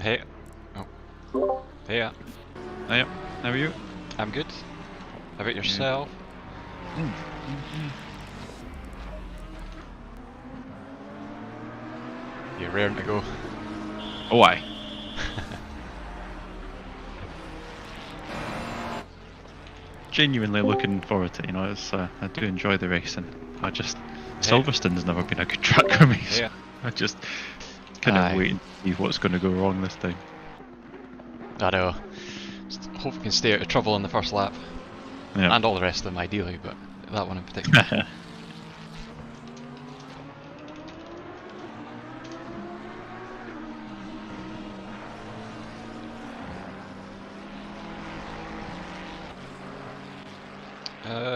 Hey. Oh. Hey. Hiya, how are you? I'm good. How about yourself? You're raring to go. Oh, aye. Genuinely looking forward to it, you know, it's, I do enjoy the racing. Silverstone's never been a good track for me, so Yeah. I just kind of wait and see what's going to go wrong this time. I know. Just hope we can stay out of trouble on the first lap. Yeah. And all the rest of them ideally, but that one in particular.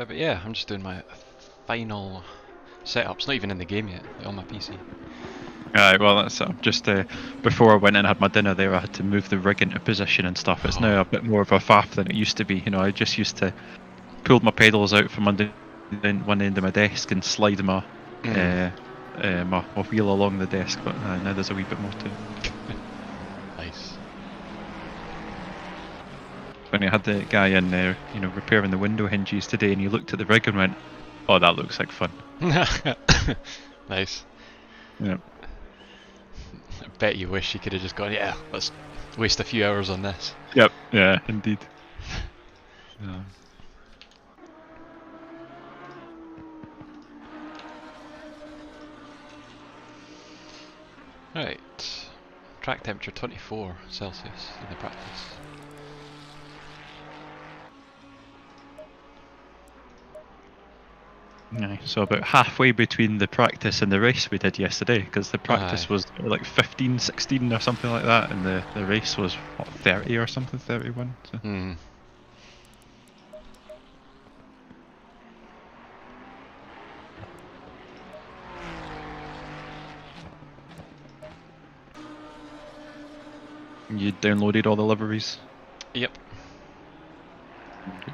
But yeah, I'm just doing my final setup. It's not even in the game yet, on my PC. Alright, well that's just before I went and had my dinner there, I had to move the rig into position and stuff. It's now a bit more of a faff than it used to be. You know, I just used to pull my pedals out from under one end of my desk and slide my my wheel along the desk, but now there's a wee bit more to it. Nice. When I had the guy in there, you know, repairing the window hinges today, and he looked at the rig and went, "Oh, that looks like fun." Nice. Yeah. I bet you wish you could have just gone, yeah, let's waste a few hours on this. Yep. Yeah, indeed. Right. Track temperature 24 Celsius in the practice. Yeah, so about halfway between the practice and the race we did yesterday, because the practice was like 15, 16 or something like that, and the race was, what, 30 or something, 31? So. You downloaded all the liveries? Yep. Okay.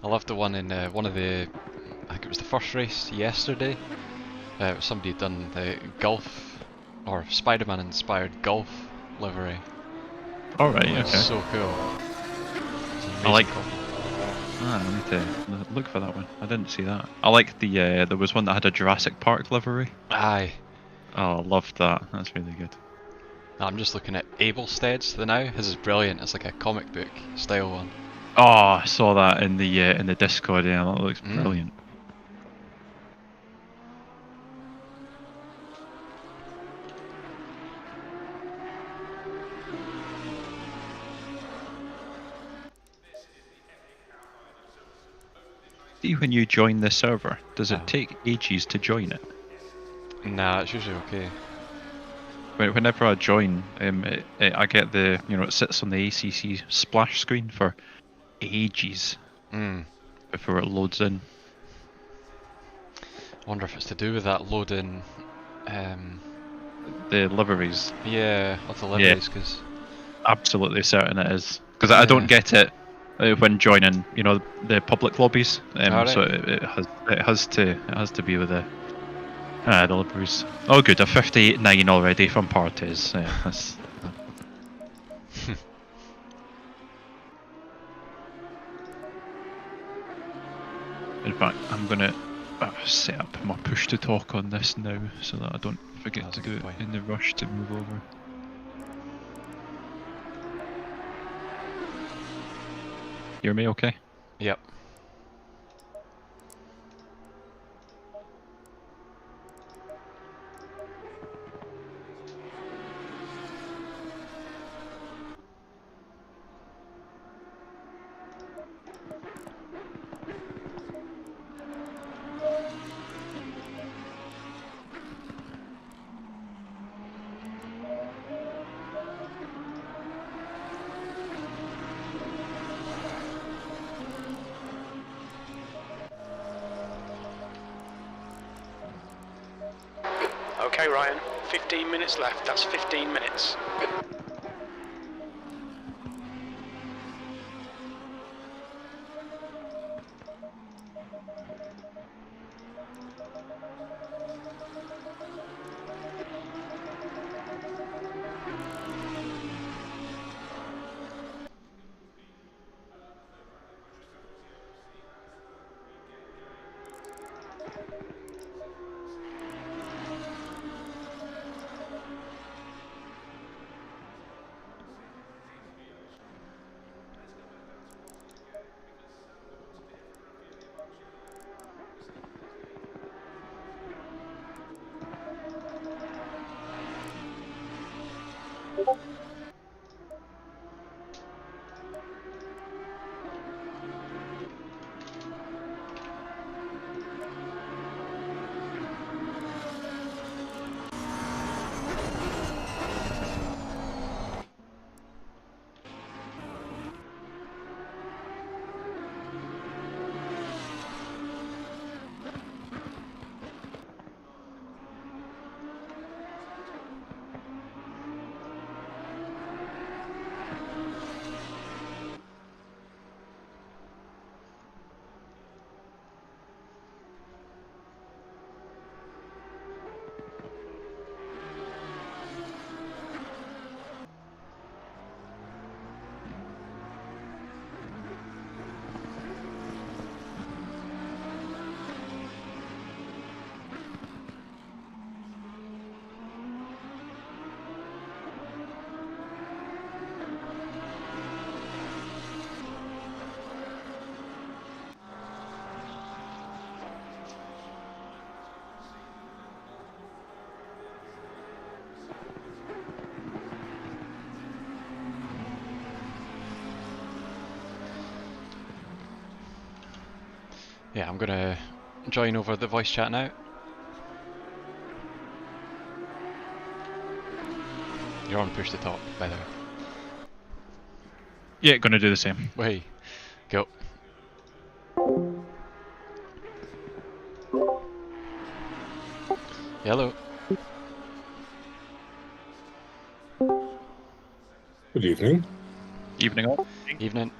I loved the one in one of the, I think it was the first race yesterday. Somebody had done the golf, or Spider-Man inspired golf livery. Alright, okay. So cool. I like. I need to look for that one. I didn't see that. I like the there was one that had a Jurassic Park livery. Aye. Oh, I loved that. That's really good. I'm just looking at Abelstead's now. His is brilliant. It's like a comic book style one. Oh, I saw that in the Discord. Yeah, that looks brilliant. See, when you join the server, does it take ages to join it? Nah, it's usually okay. Whenever I join, I get the, you know, it sits on the ACC splash screen for ages before it loads in. I wonder if it's to do with that loading. The liveries. Yeah, of the liveries, because. Absolutely certain it is, because I don't get it when joining, you know, the public lobbies. So it has to be with the liveries. Oh, good, a 58.9 already from parties. That's. In fact, I'm gonna set up my push to talk on this now, so that I don't forget to do it in the rush to move over. Hear me okay? Yep. Okay, Ryan, 15 minutes left. That's 15 minutes. Yeah, I'm gonna join over the voice chat now. You're on push to talk, by the way. Yeah, gonna do the same. Way, go. Hello. Good evening. Evening all. Evening.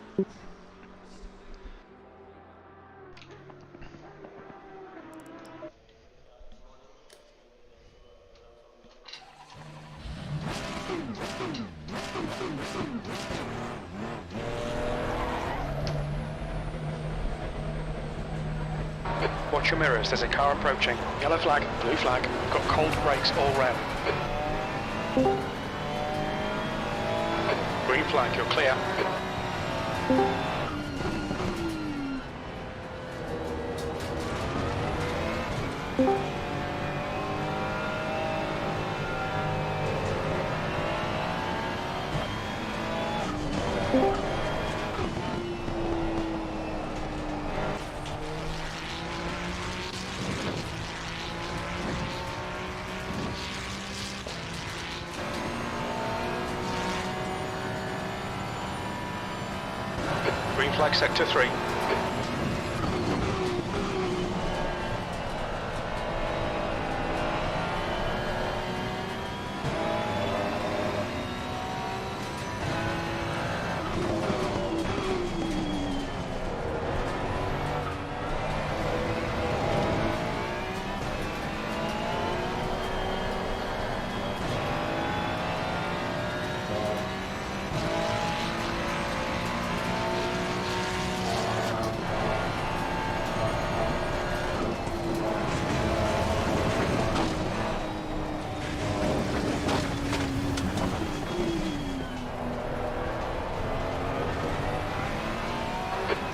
Watch your mirrors, there's a car approaching. Yellow flag, blue flag. Got cold brakes all round. Green flag, you're clear. Green flag, sector 3.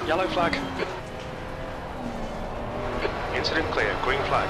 Yellow flag. Incident clear, green flag.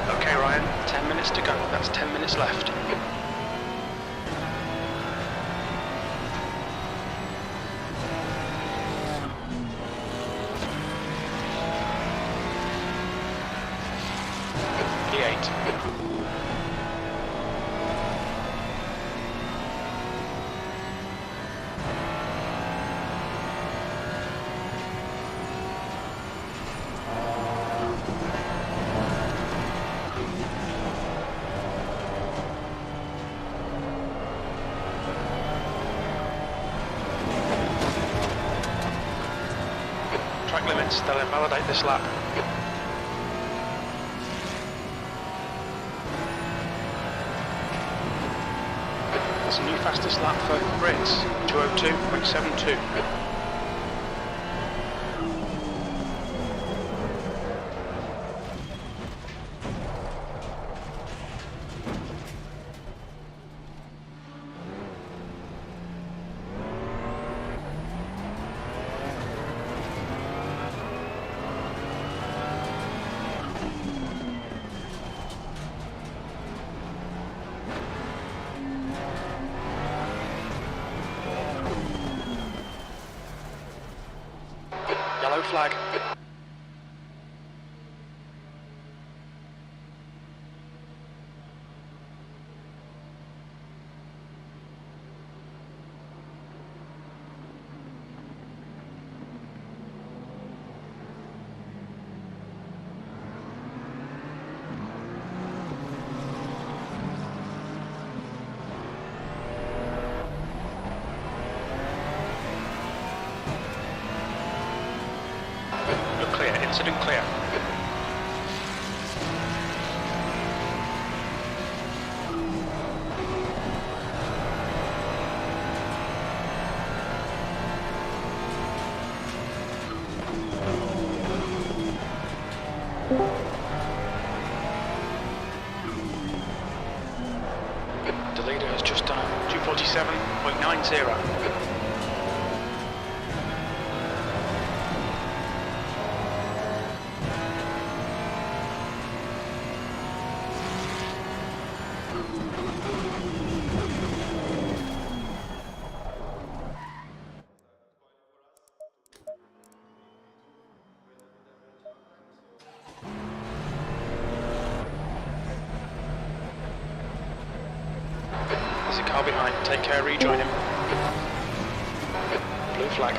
Okay, Ryan, 10 minutes to go. That's 10 minutes left. P8. Track limits, they'll invalidate this lap. That's a new fastest lap for Brits, 2:02.72. Yellow flag. You're clear, incident clear. The leader has just done a 2:47.90. There's a car behind, take care, rejoin him. Blue flag.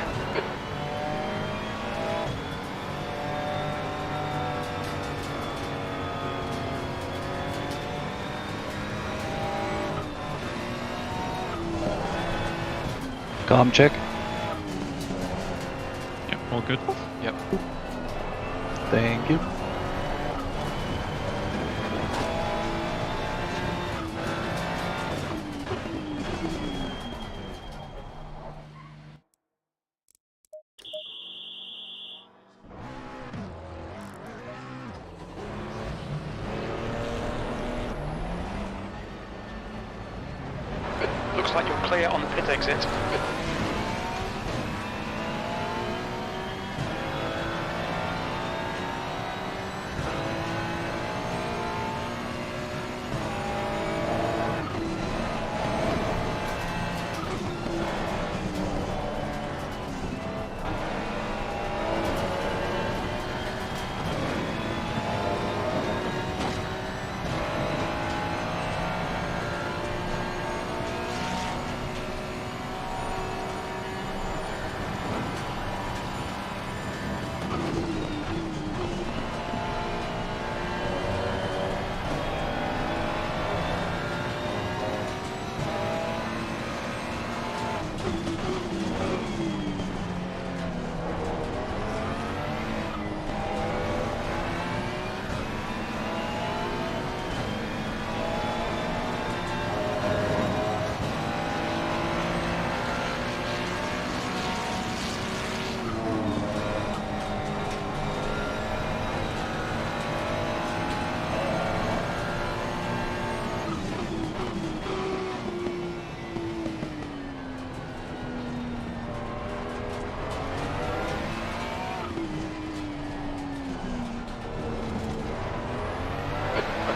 Com check. Yep, all good. Yep. Thank you. Looks like you're clear on the pit exit.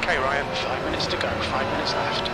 Okay, Ryan, 5 minutes to go, 5 minutes left.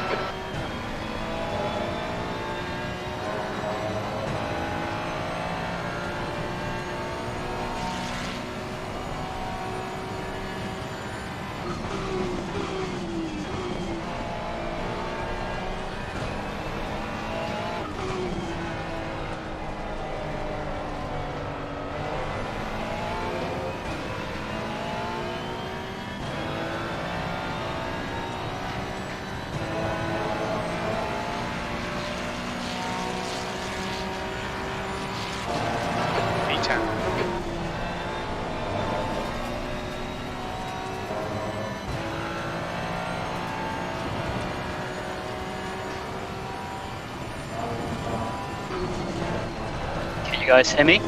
guys hear me?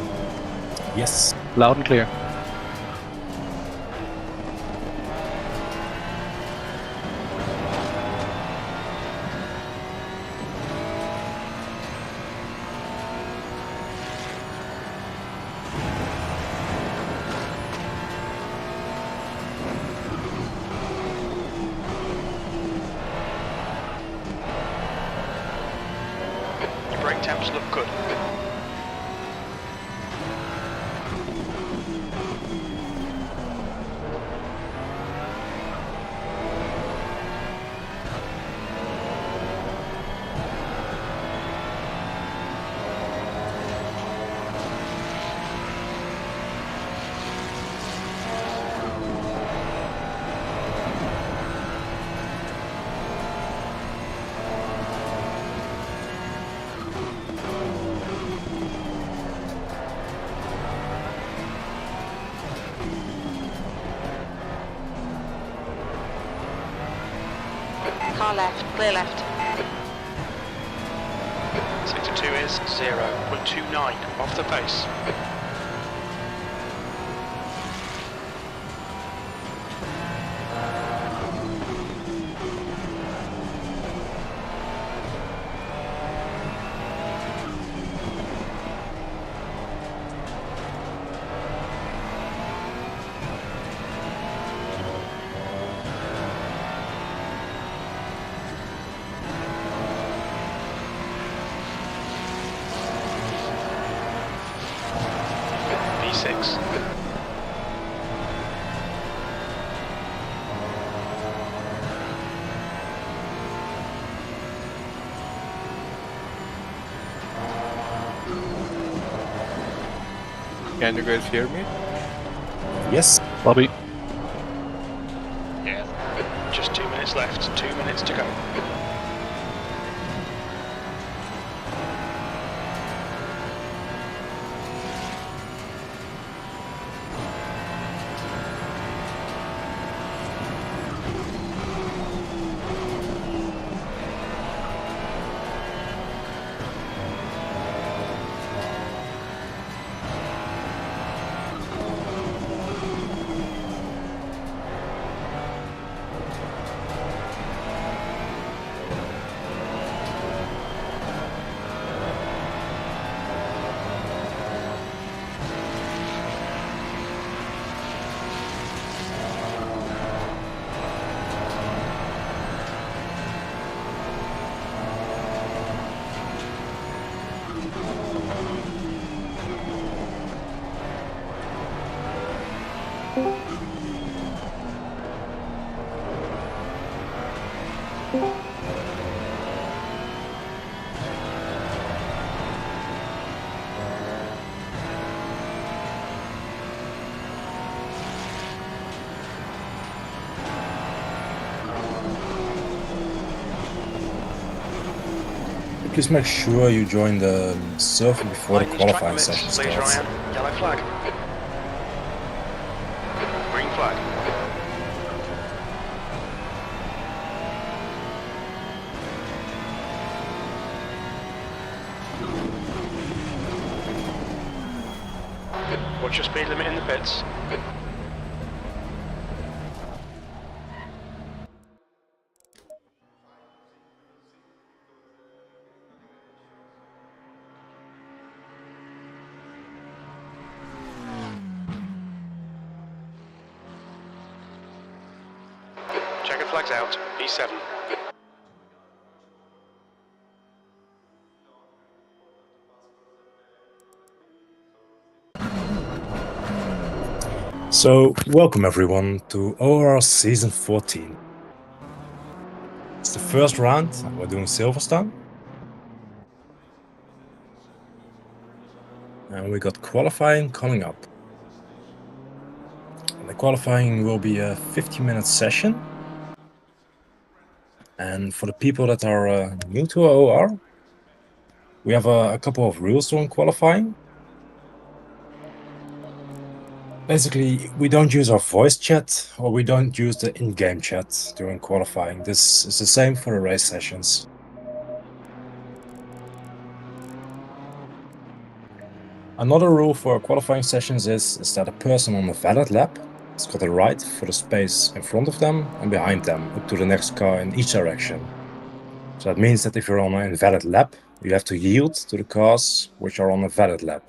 Yes. Loud and clear. Your brake temps look good. Car left, clear left. Sector 2 is 0.29 off the pace. V6. Can you guys hear me? Yes. Bobby. Yeah. Just 2 minutes left, 2 minutes to go. Please make sure you join the surfing before the Lightning strike qualifying limits, session please, starts. Ryan. Yellow flag. Green flag. What's your speed limit in the pits? Checkered flags out, B7. So, welcome everyone to OR Season 14. It's the first round, and we're doing Silverstone. And we got qualifying coming up. And the qualifying will be a 50-minute session. And for the people that are new to OR, we have a couple of rules during qualifying. Basically, we don't use our voice chat, or we don't use the in-game chat during qualifying. This is the same for the race sessions. Another rule for qualifying sessions is that a person on a valid lap has got a right for the space in front of them and behind them, up to the next car in each direction. So that means that if you're on an invalid lap, you have to yield to the cars which are on a valid lap.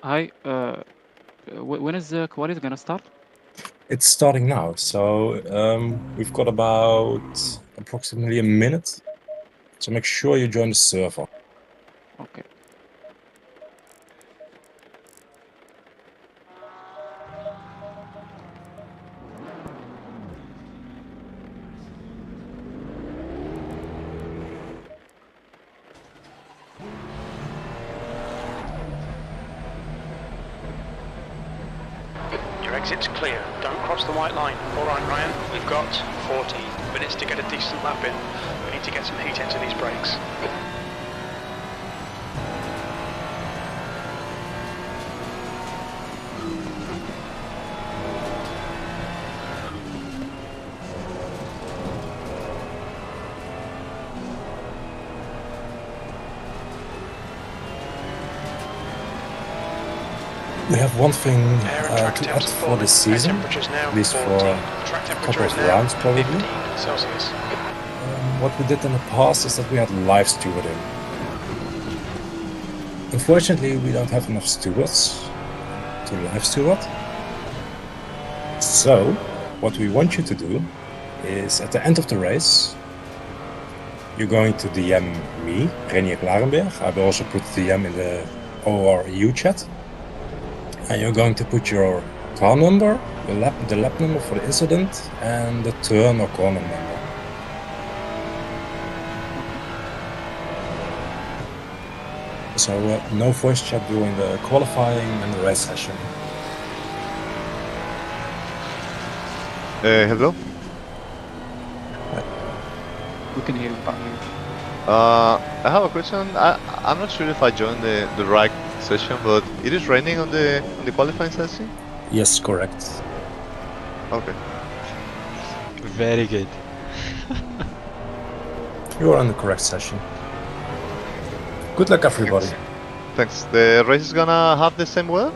Hi, when is the quality gonna start? It's starting now, so we've got about approximately a minute. So make sure you join the server. Okay. Your exit's clear. Don't cross the white line. All right, Ryan. We've got 40 minutes to get a decent lap in. We need to get some heat into these brakes. We have one thing Air and track to add temps are for falling. this Air season, temperature's now at least 14. for Track a temperature couple is of now rounds probably. 15 Celsius. What we did in the past is that we had live stewarding. Unfortunately, we don't have enough stewards to live steward. So, what we want you to do is at the end of the race, you're going to DM me, Renier Klarenberg. I will also put DM in the ORU chat. And you're going to put your car number, the lap number for the incident, and the turn or corner number. So no voice chat during the qualifying and the race session. Hello? We can hear you. I have a question. I'm not sure if I joined the right session, but it is raining on the qualifying session? Yes, correct. Okay. Very good. You are on the correct session. Good luck, everybody. Thanks. The race is gonna have the same weather?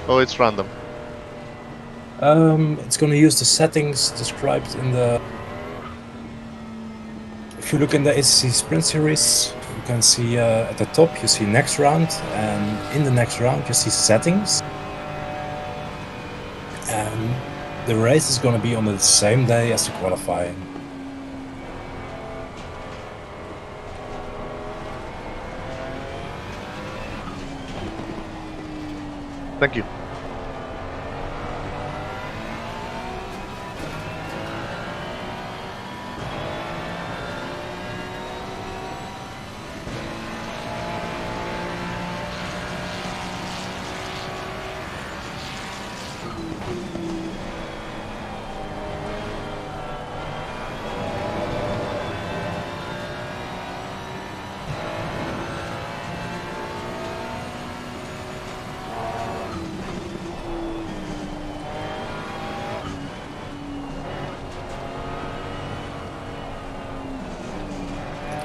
Or it's random? It's going to use the settings described in the... If you look in the ACC Sprint Series, you can see at the top you see next round, and in the next round you see settings. And the race is going to be on the same day as the qualifying. Thank you.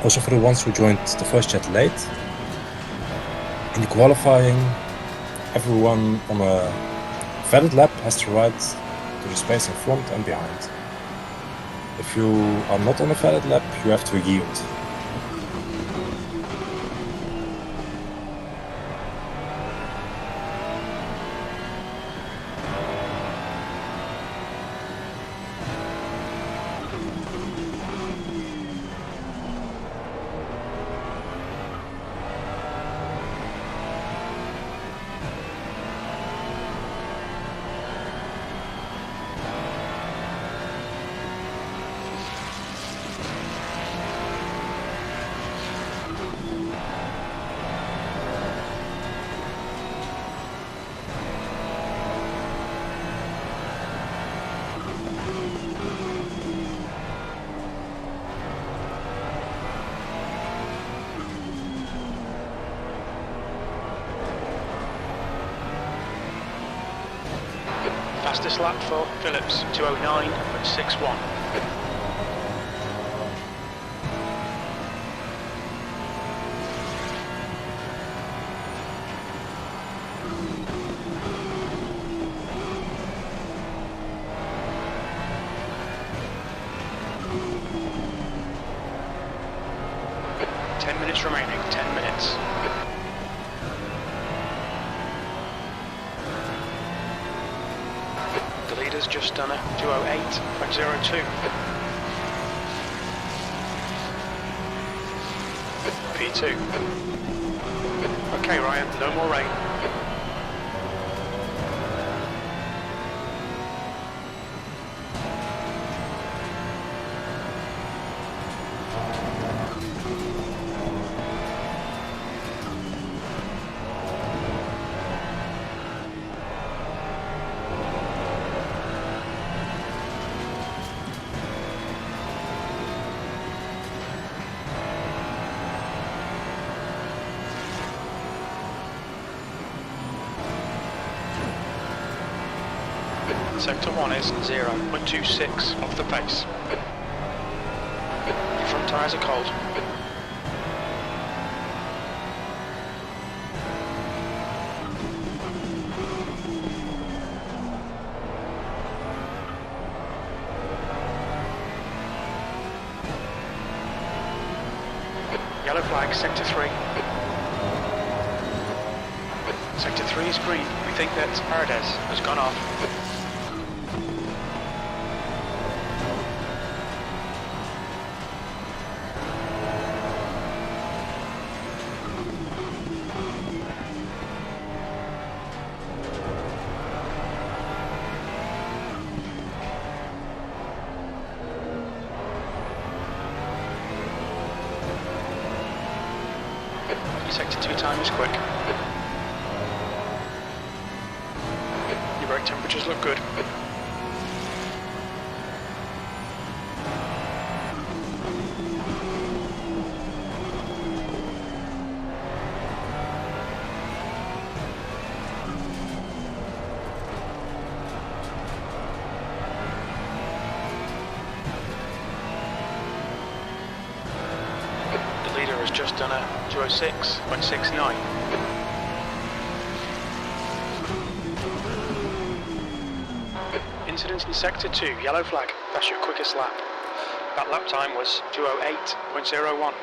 Also for the ones who joined the first chat late, in the qualifying, everyone on a valid lap has the right to the space in front and behind. If you are not on a valid lap, you have to yield. Fastest lap for Phillips, 209.61. Remaining 10 minutes. The leader's just done a 208.02. P2. Okay, Ryan, no more rain. Sector 1 is 0.26 off the pace. Your front tyres are cold. Yellow flag, Sector 3. Sector 3 is green. We think that Paradise has gone off. Sector 2 time is quick. Your brake temperatures look good. The leader has just done a 206.69. Incident in Sector 2, yellow flag. That's your quickest lap. That lap time was 208.01.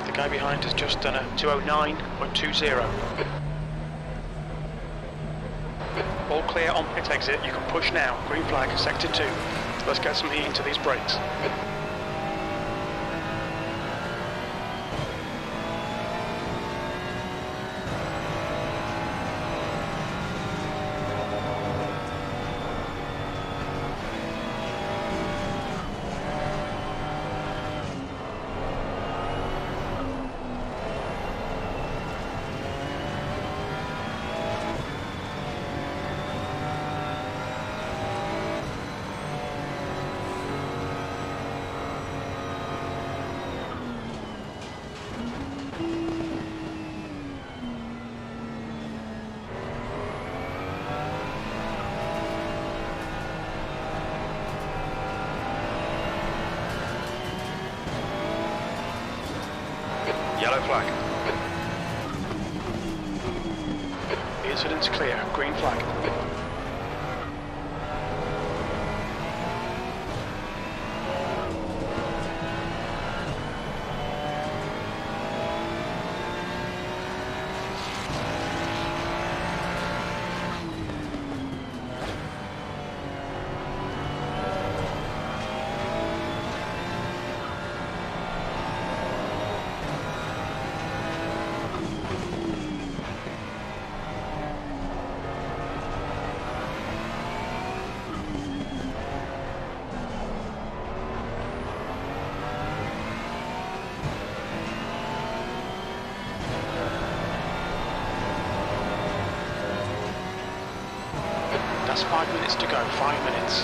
The guy behind has just done a 209.20. All clear on pit exit, you can push now. Green flag, Sector 2. Let's get some heat into these brakes. Yellow flag. The incident's clear. Green flag. 5 minutes to go, 5 minutes.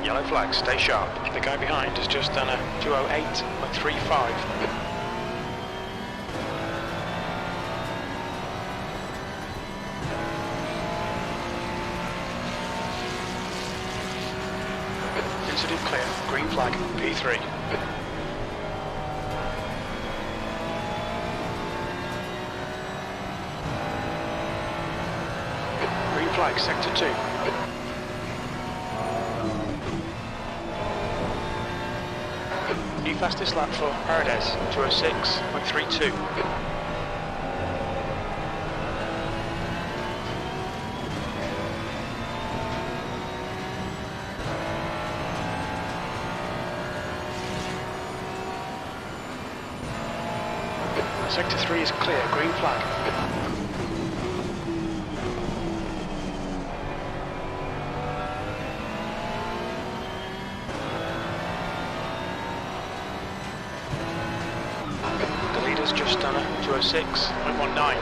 Yellow flag, stay sharp. The guy behind has just done a 2:08.35. Incident clear, green flag, P3. Green flag, sector 2. New fastest lap for Paradise, 2:06.32. Sector 3 is clear, green flag. The leader's just done a 2:06.19.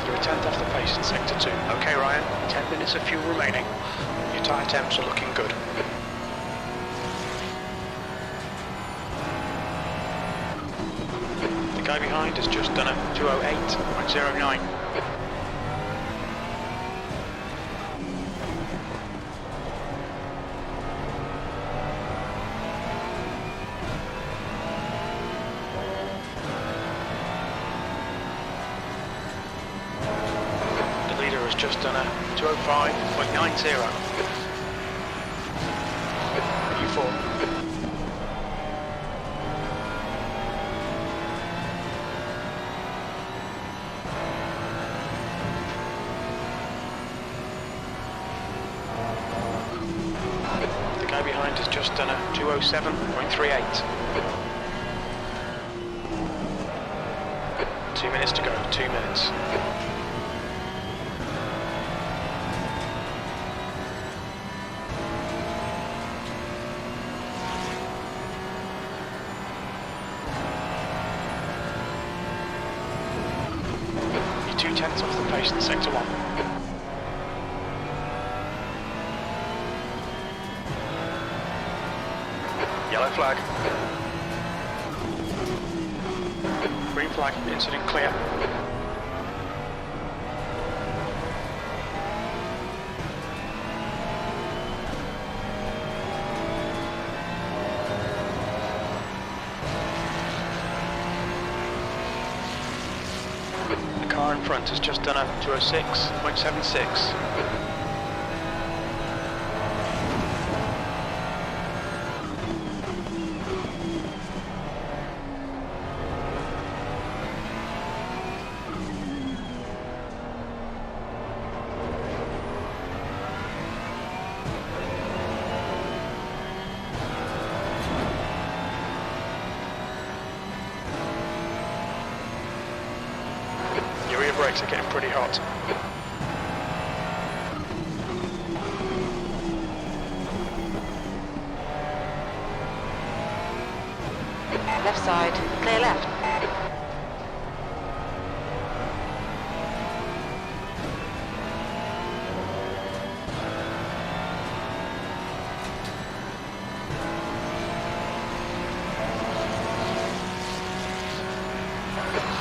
You're a tenth off the pace in sector 2. Okay, Ryan, 10 minutes of fuel remaining. Your tyre temps are looking good. The guy behind has just done a 2:08.09. The leader has just done a 2:05.90. Q4. The guy behind has just done a 2:07.38. 2 minutes to go, 2 minutes. You're 2/10 off the pace in sector 1. Yellow flag. Green flag, incident clear. The car in front has just done a 2:06.76. Your rear brakes are getting pretty hot. Left side, clear left.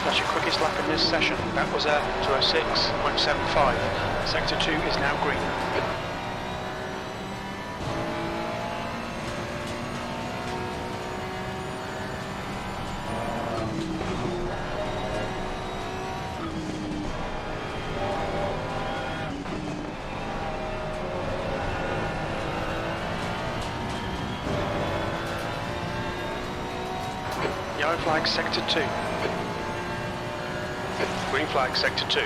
That's your quickest lap in this session. That was a 2:06.75. Sector 2 is now green. Yellow flag sector 2. Green flag sector 2.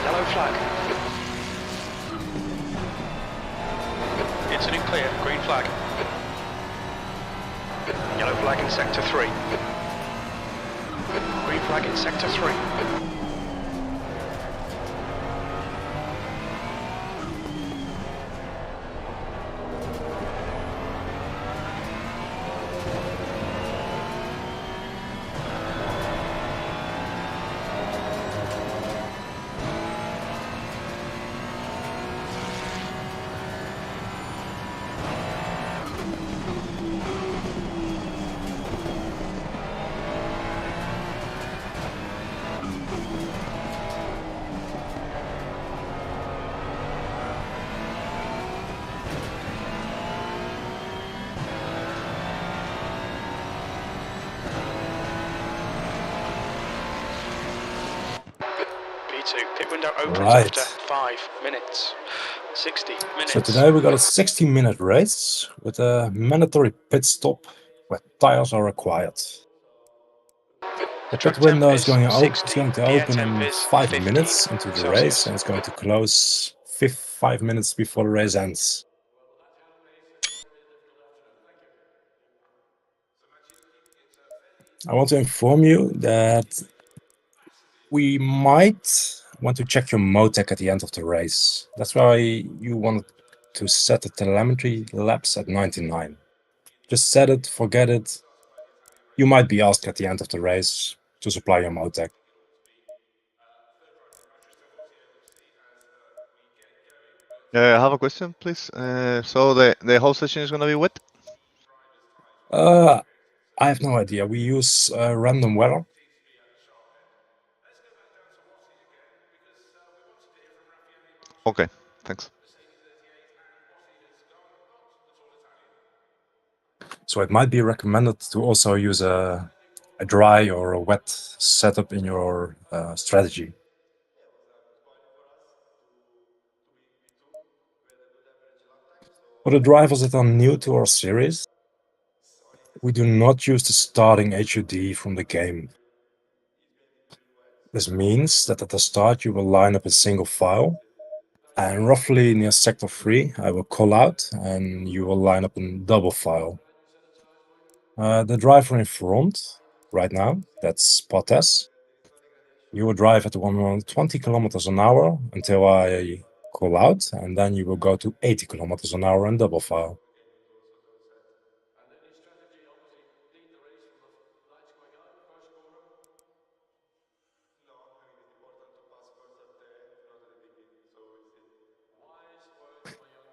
Yellow flag. Incident clear. Green flag. Yellow flag in sector 3. Green flag in sector 3. Pit window opens Right. after 5 minutes. 60 minutes. So today we got a 60-minute race with a mandatory pit stop where tires are required. The pit window is going to open in 5 minutes into the race, and it's going to close 5 minutes before the race ends. I want to inform you that we might want to check your motec at the end of the race. That's why you want to set the telemetry laps at 99. Just set it, forget it. You might be asked at the end of the race to supply your motec. I have a question, please. So the whole session is gonna be wet? I have no idea. We use random weather. Okay, thanks. So it might be recommended to also use a dry or a wet setup in your strategy. For the drivers that are new to our series, we do not use the starting HUD from the game. This means that at the start you will line up a single file, and roughly near sector 3 I will call out and you will line up in double file. The driver in front, right now, that's Spot S. You will drive at 120 kilometers an hour until I call out, and then you will go to 80 kilometers an hour in double file.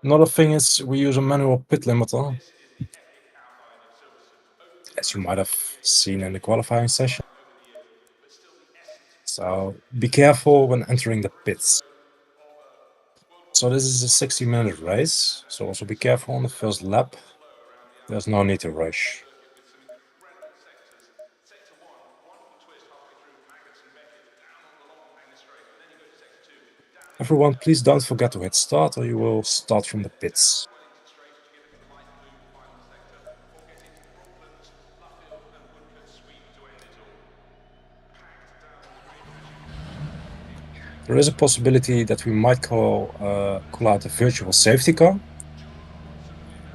Another thing is we use a manual pit limiter, as you might have seen in the qualifying session. So be careful when entering the pits. So this is a 60-minute race, so also be careful on the first lap. There's no need to rush. Everyone, please don't forget to hit start or you will start from the pits. There is a possibility that we might call out a virtual safety car.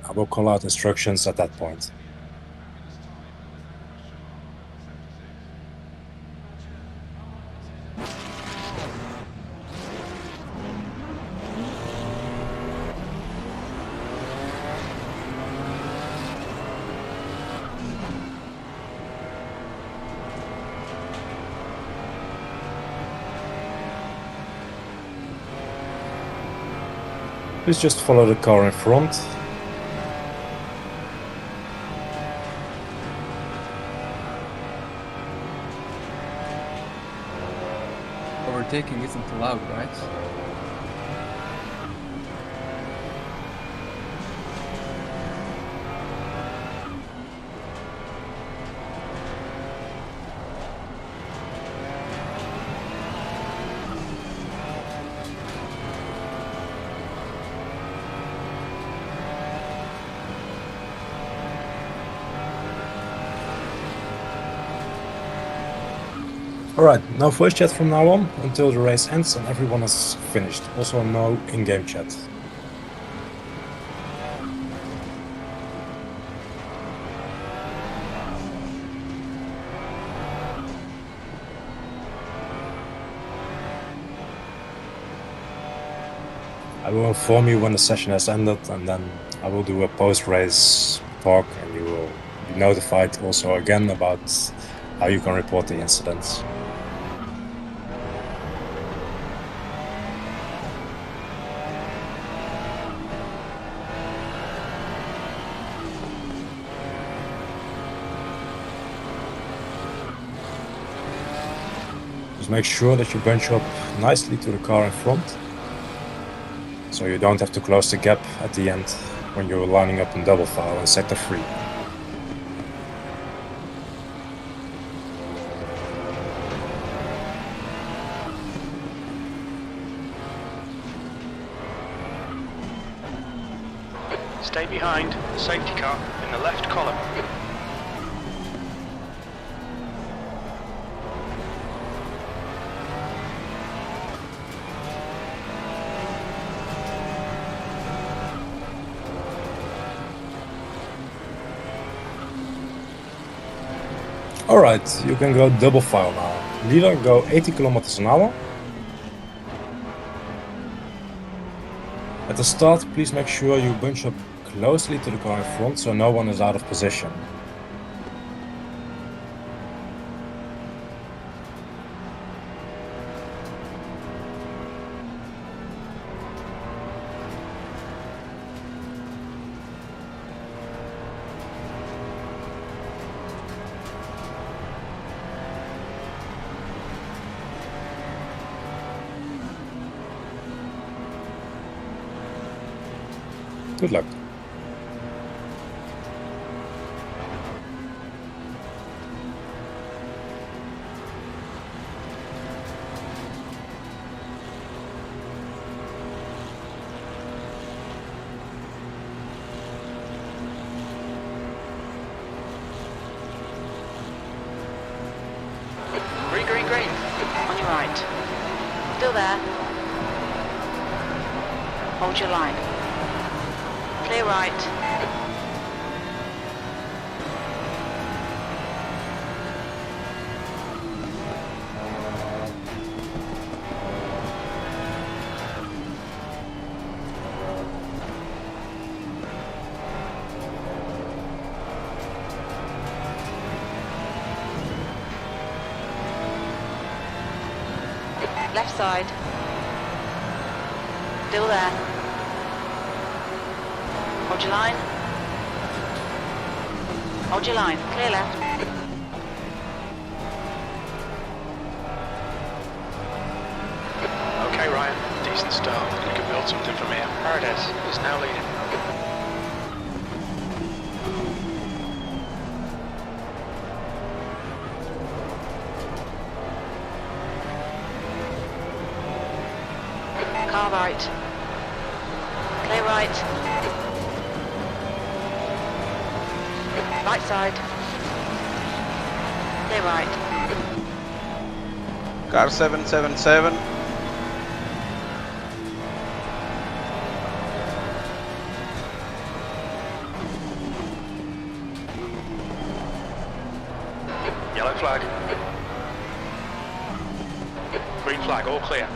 I will call out instructions at that point. Please just follow the car in front. overtaking isn't allowed, right? Alright, no voice chat from now on until the race ends and everyone is finished. Also no in-game chat. I will inform you when the session has ended, and then I will do a post-race talk, and you will be notified also again about how you can report the incidents. Just make sure that you bunch up nicely to the car in front, so you don't have to close the gap at the end when you're lining up in double file in sector 3. Stay behind the safety car in the left column. Alright, you can go double file now. Leader, go 80 kilometers an hour. At the start, please make sure you bunch up closely to the car in front so no one is out of position. Good luck. Green, green, green. On your right. Still there. Hold your line. Clear right. Left side. Still there. Hold your line. Hold your line. Clear left. Okay, Ryan. Decent start. You can build something from here. Paradise is now leading. Car right. Clear right. Right side. Clear right. Car 777. Yellow flag. Green flag, all clear.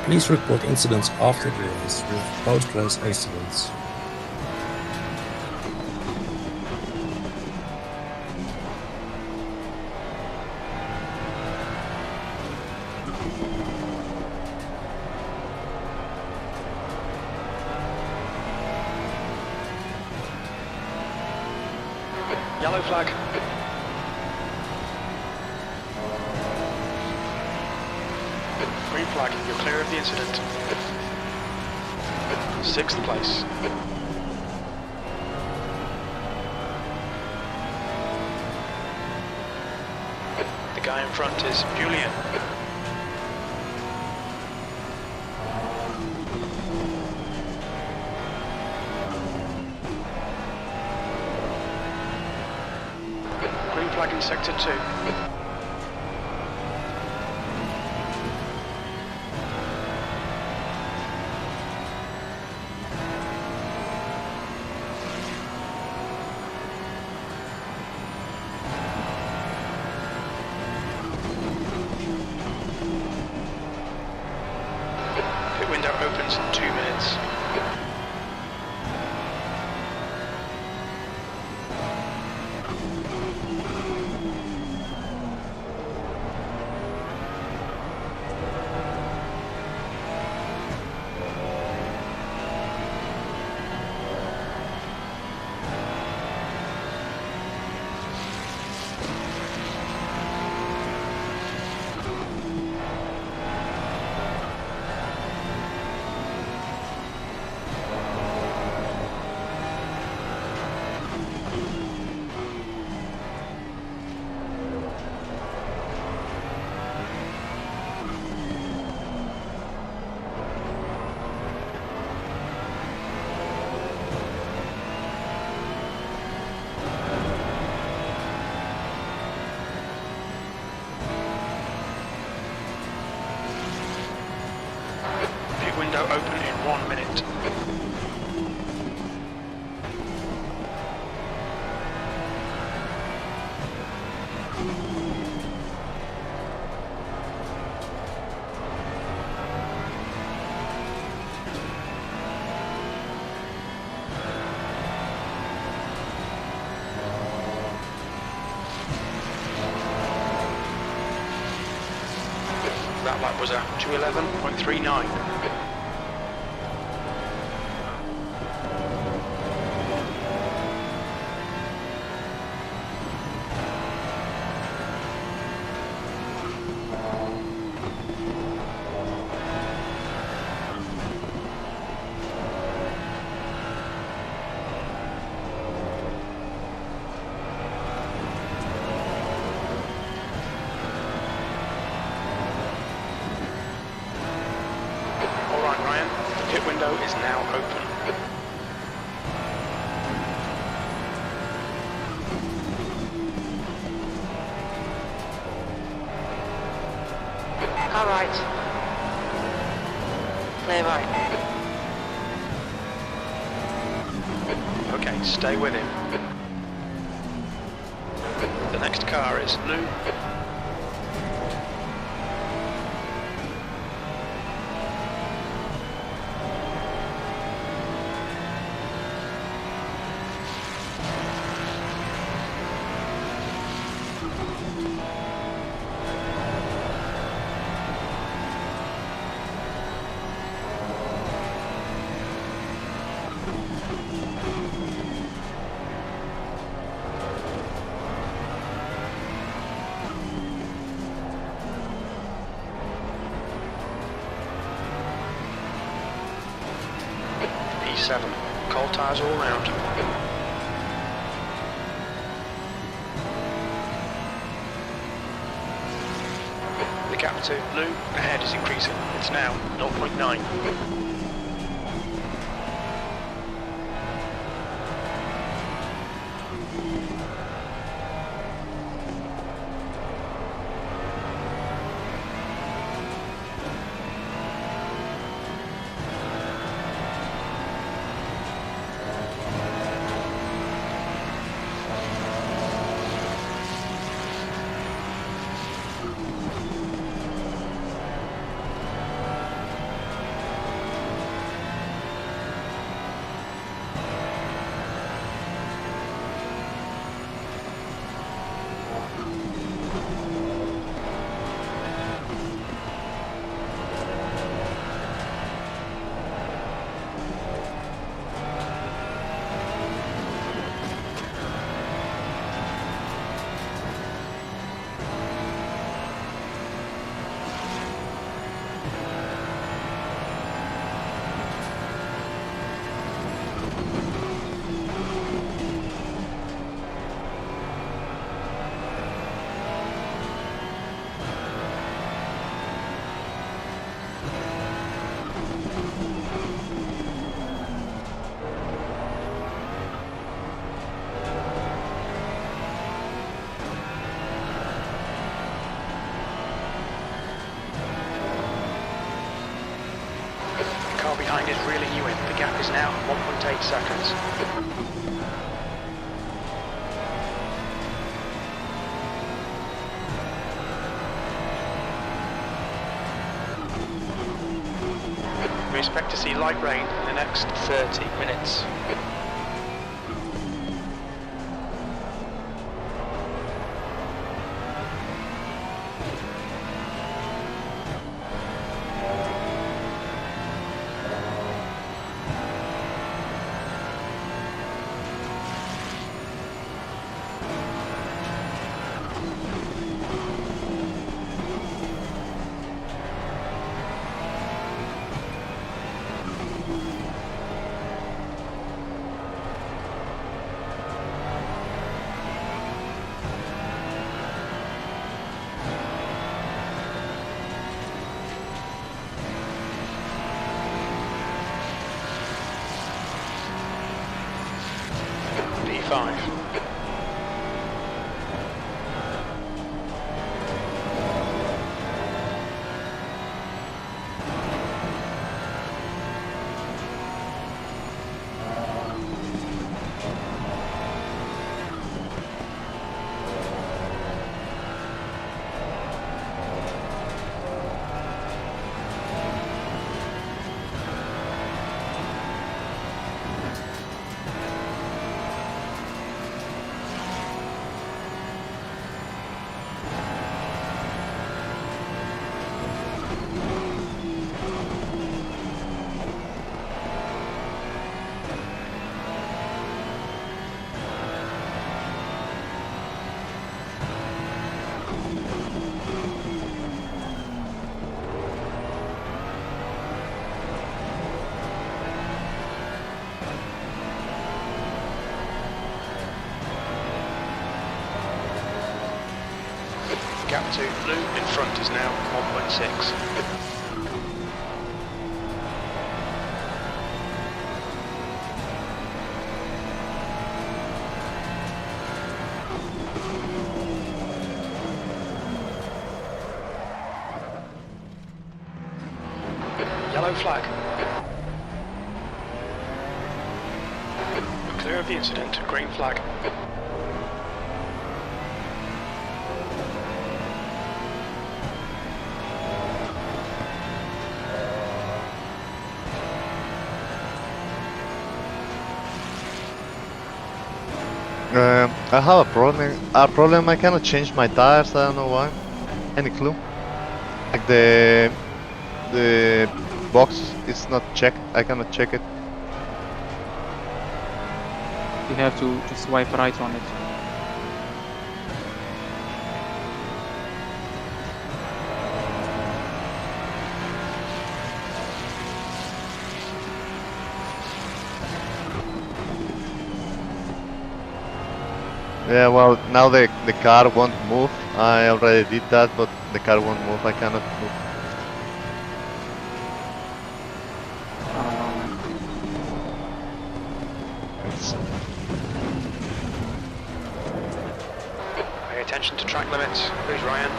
Please report incidents after the race with post-race incidents. Yellow flag. Green flag, you're clear of the incident. 6th place. The guy in front is Julian. Green flag in sector 2. Pit window opens in 2 minutes. Window open in 1 minute. That lap was a 2:11.39. Window is now open. All right. Clear right. Okay, stay with him. The next car is Lou. P7, cold tyres all round. The gap to Lou ahead is increasing. It's now 0.9. behind is reeling you in. The gap is now 1.8 seconds. We expect to see light rain in the next 30 minutes. P5. Gap to blue in front is now 1.6. Yellow flag. Clear of the incident, green flag. I have a problem. I cannot change my tires. I don't know why. Any clue? Like the box is not checked. I cannot check it. You have to swipe right on it. Yeah, well, now the car won't move. I already did that, but the car won't move. I cannot move. It's... Pay attention to track limits, please, Ryan.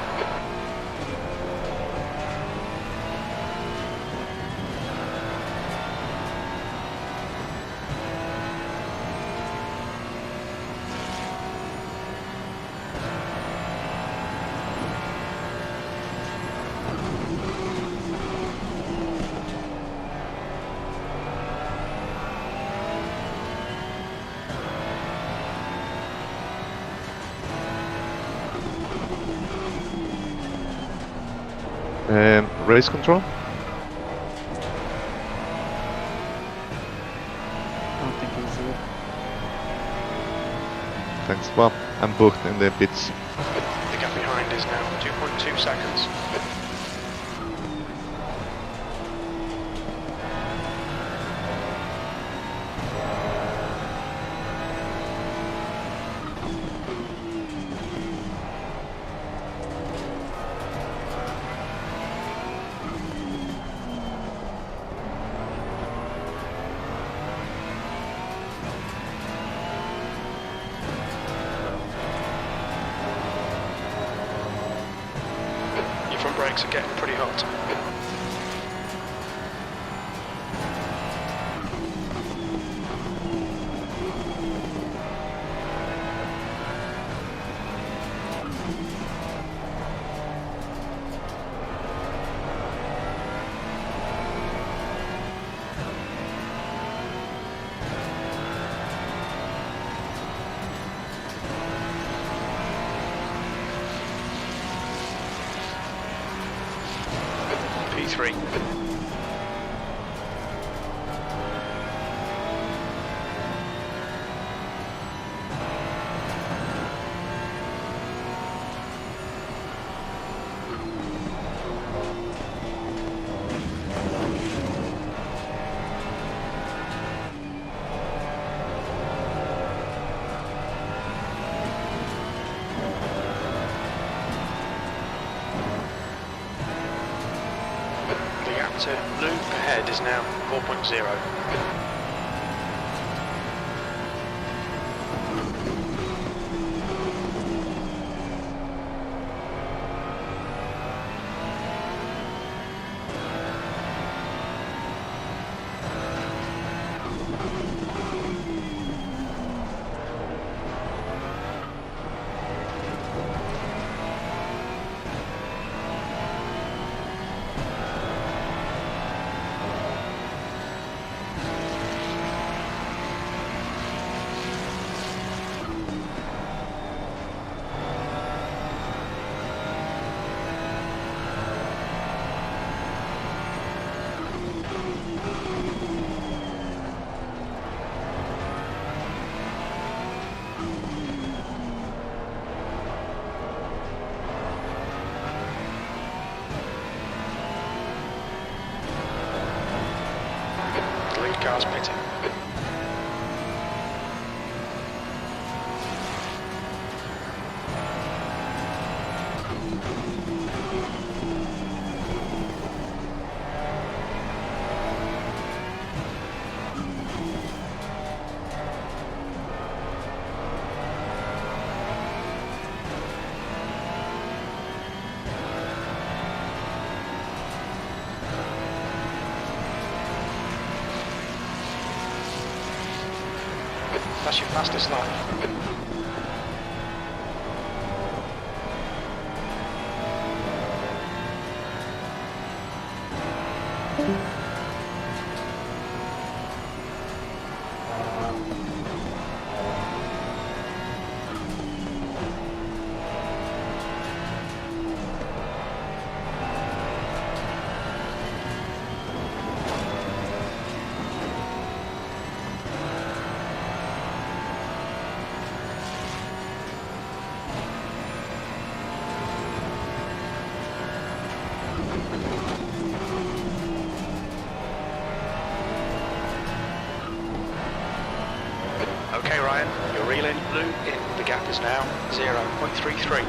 Race control? I don't think it's good. Thanks. Well, I'm booked in the pits. The gap behind is now 2.2 seconds. Your front brakes are getting pretty hot. 1.33. The gap to blue ahead is now 4.0. The lead car's pitting. That's your fastest lap. Okay, Ryan, you're reeling blue in. The gap is now 0.33.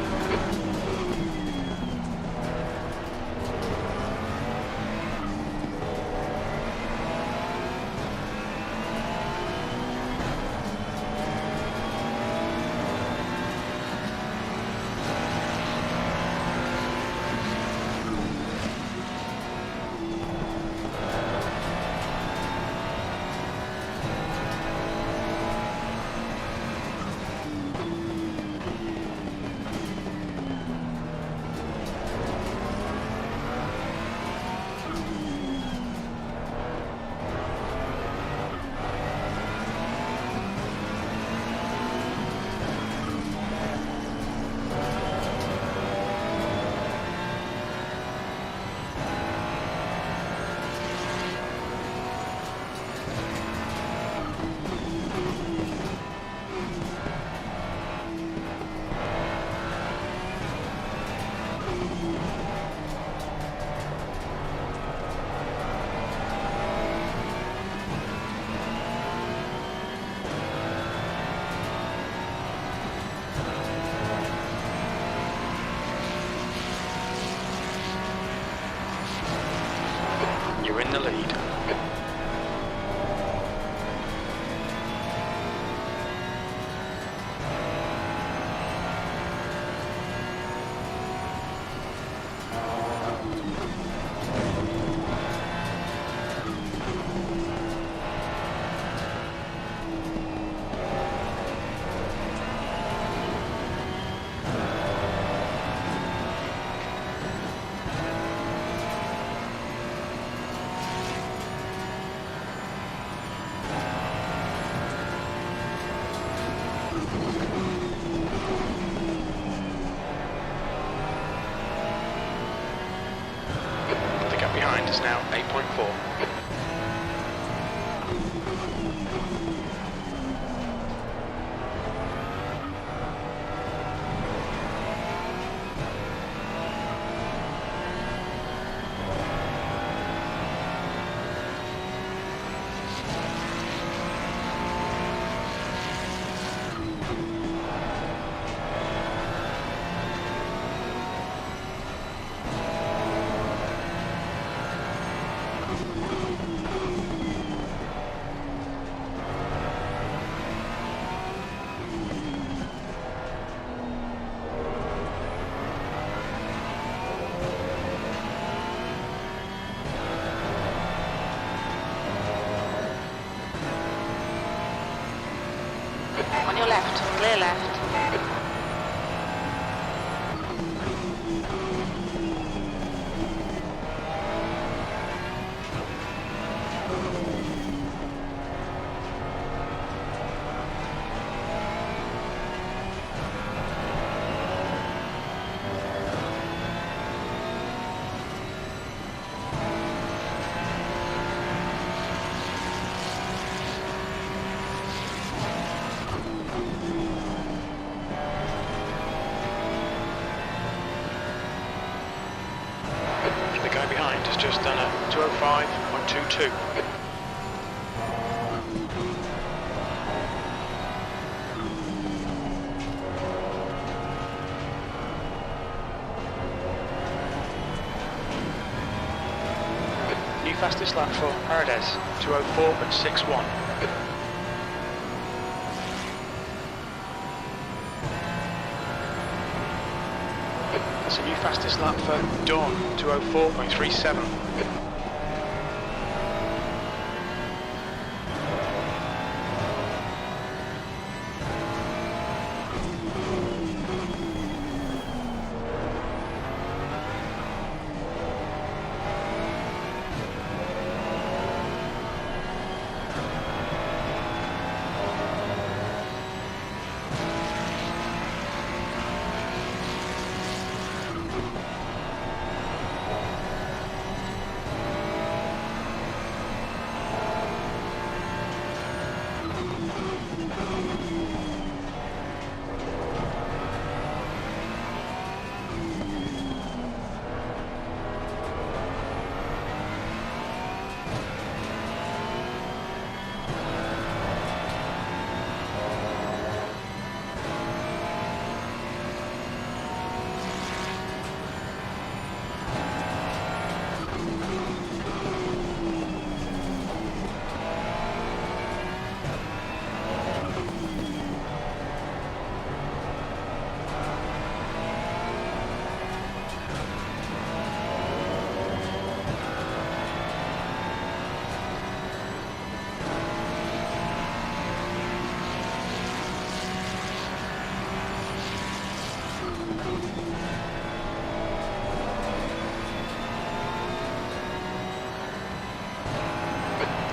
On your left, clear left. The guy behind has just done a 205.22. New fastest lap for Paradise, 204.61. That's a new fastest lap for Dawn, 204.37.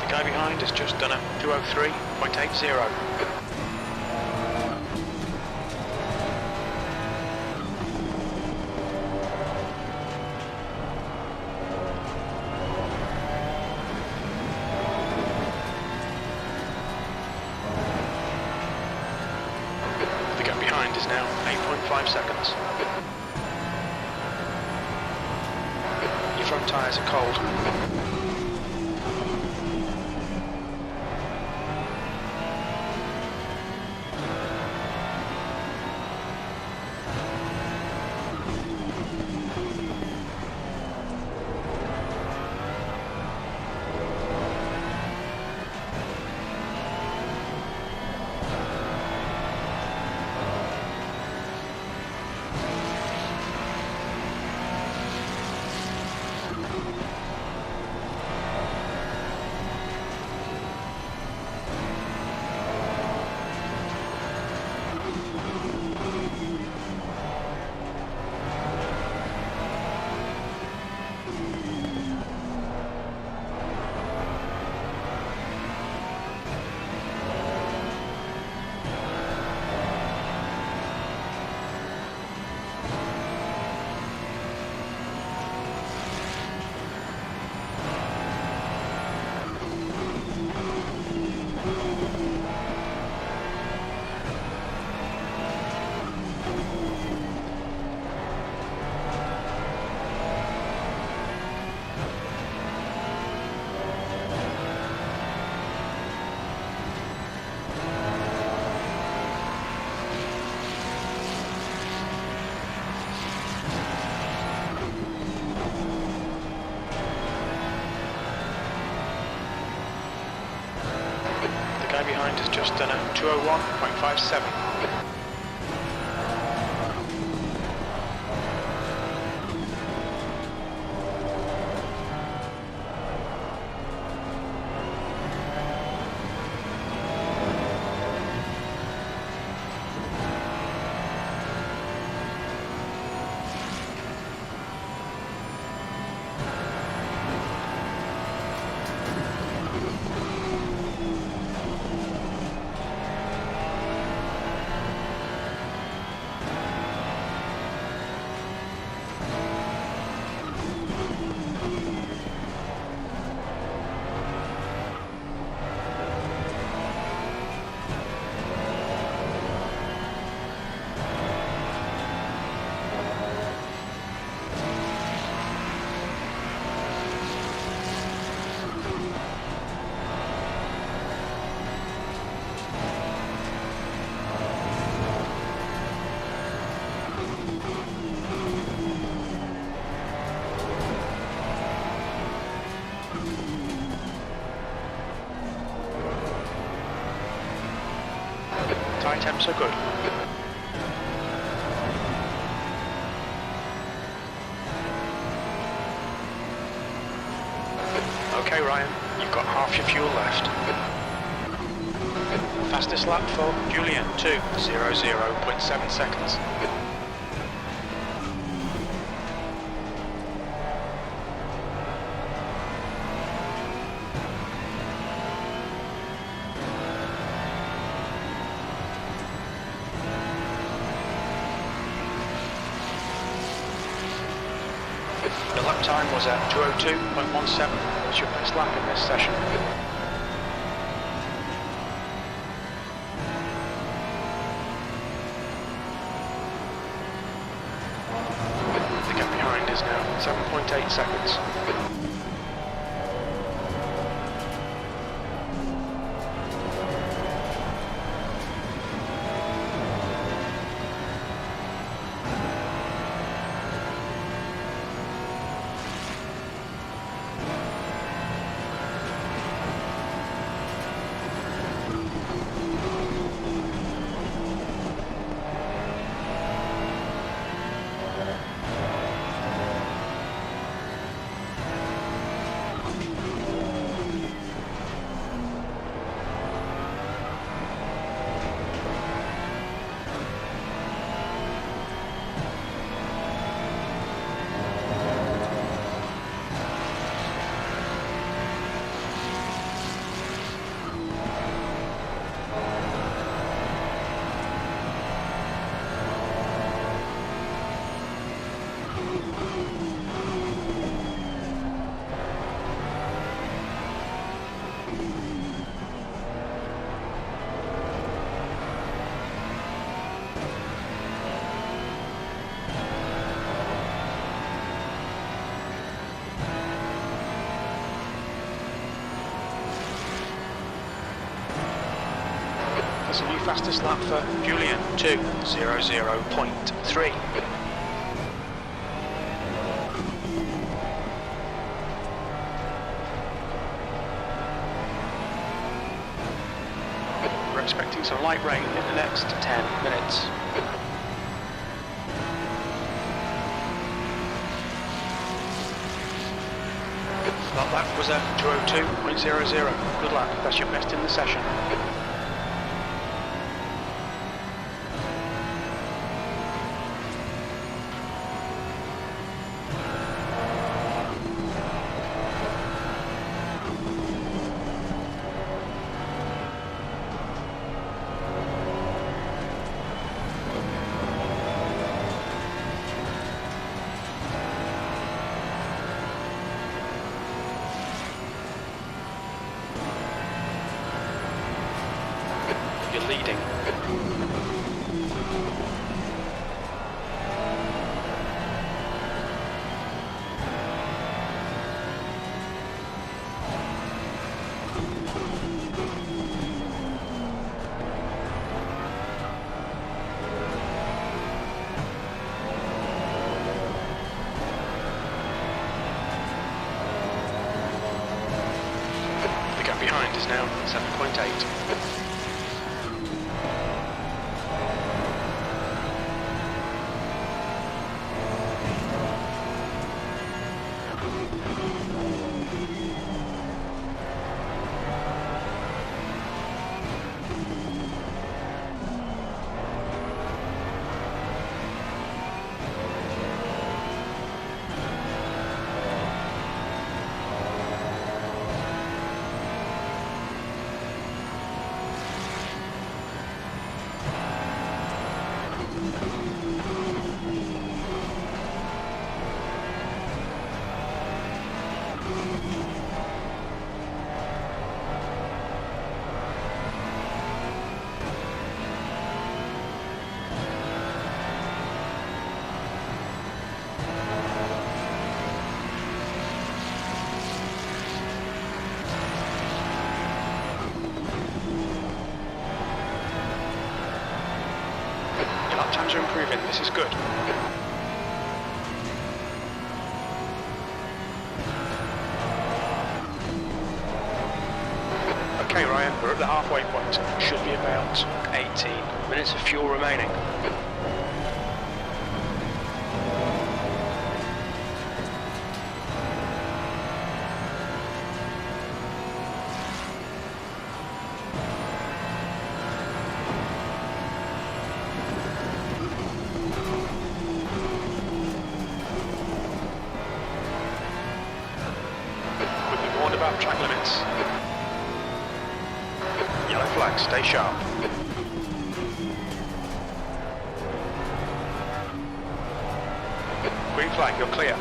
The guy behind has just done a 203.80. The gap behind is now 8.5 seconds. Your front tyres are cold. guy behind has just done a 201.57. Tyre temps are good. Okay Ryan, you've got half your fuel left. Fastest lap for Julian, 2:00.7 seconds. The lap time was at 2:02.17. That's your best lap in this session. The gap behind is now 7.8 seconds. That's a new fastest lap for Julian, 2:00.3. We're expecting some light rain in the next 10 minutes. That lap was at 2:02.00. Good lap, that's your best in the session. You're leading. The gap behind behind is now 7.8. Your lap times are improving, this is good. Okay Ryan, we're at the halfway point. Should be about 18 minutes of fuel remaining. We've been warned about track limits. Yellow flag, stay sharp. Green flag, you're clear.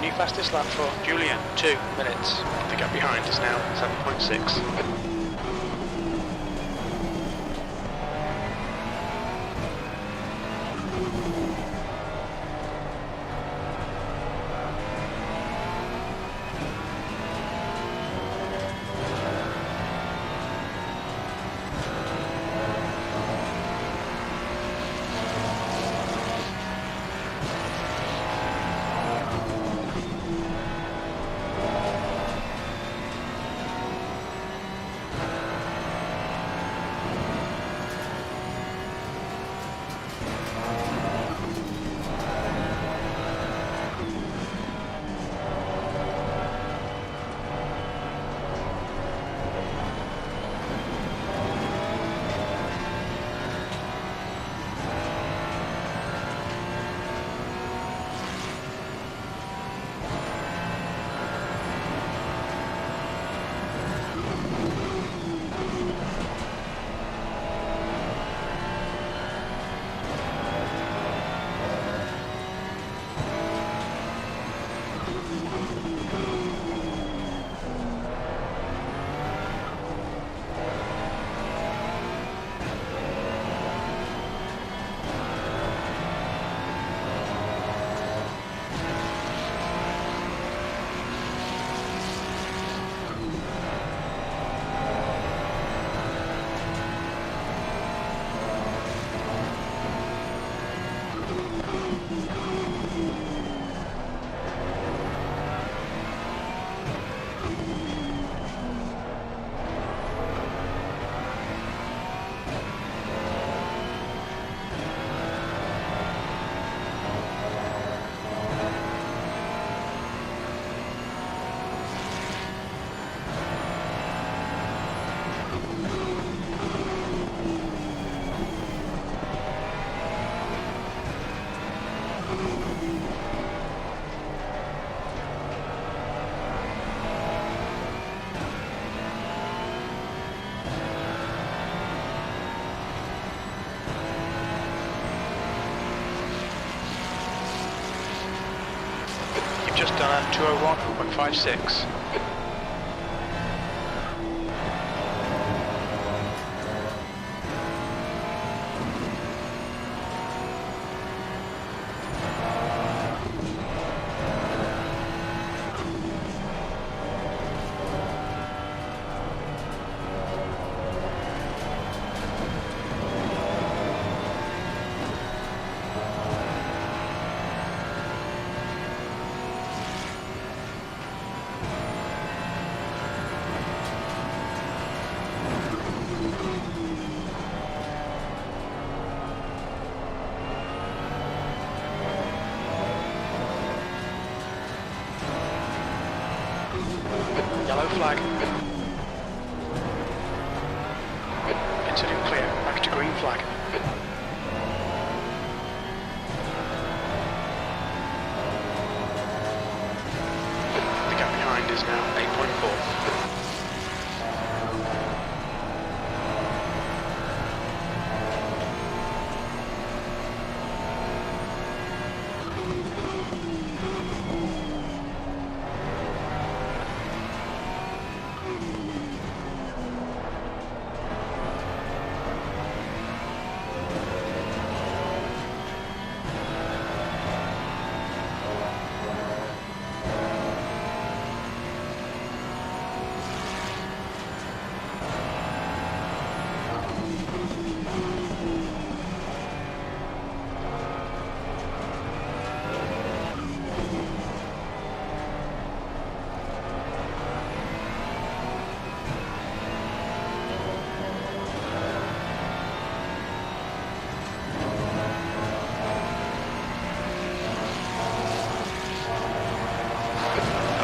New fastest lap for Julian, 2 minutes. The gap behind is now 7.6. just done a 201.56. Yellow flag. Incident clear. Back to green flag. The gap behind is now 8.4.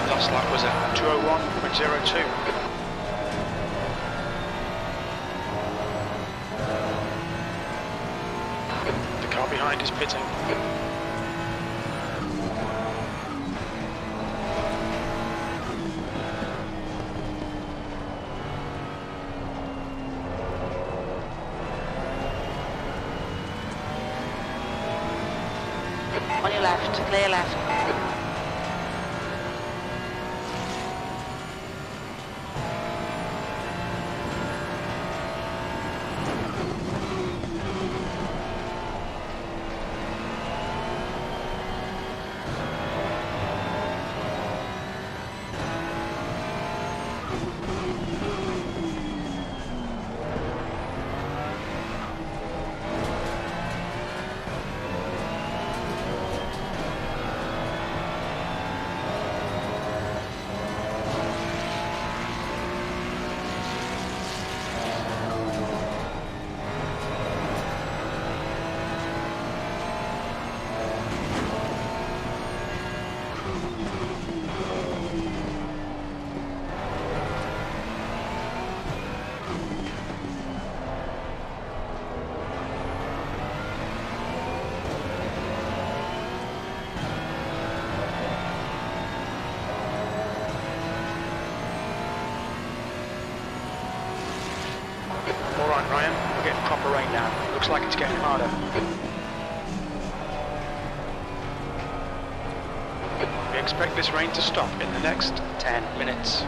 Last lap was at 201.02. The car behind is pitting. On your left, clear left. Alright Ryan, we're getting proper rain now. Looks like it's getting harder. We expect this rain to stop in the next 10 minutes.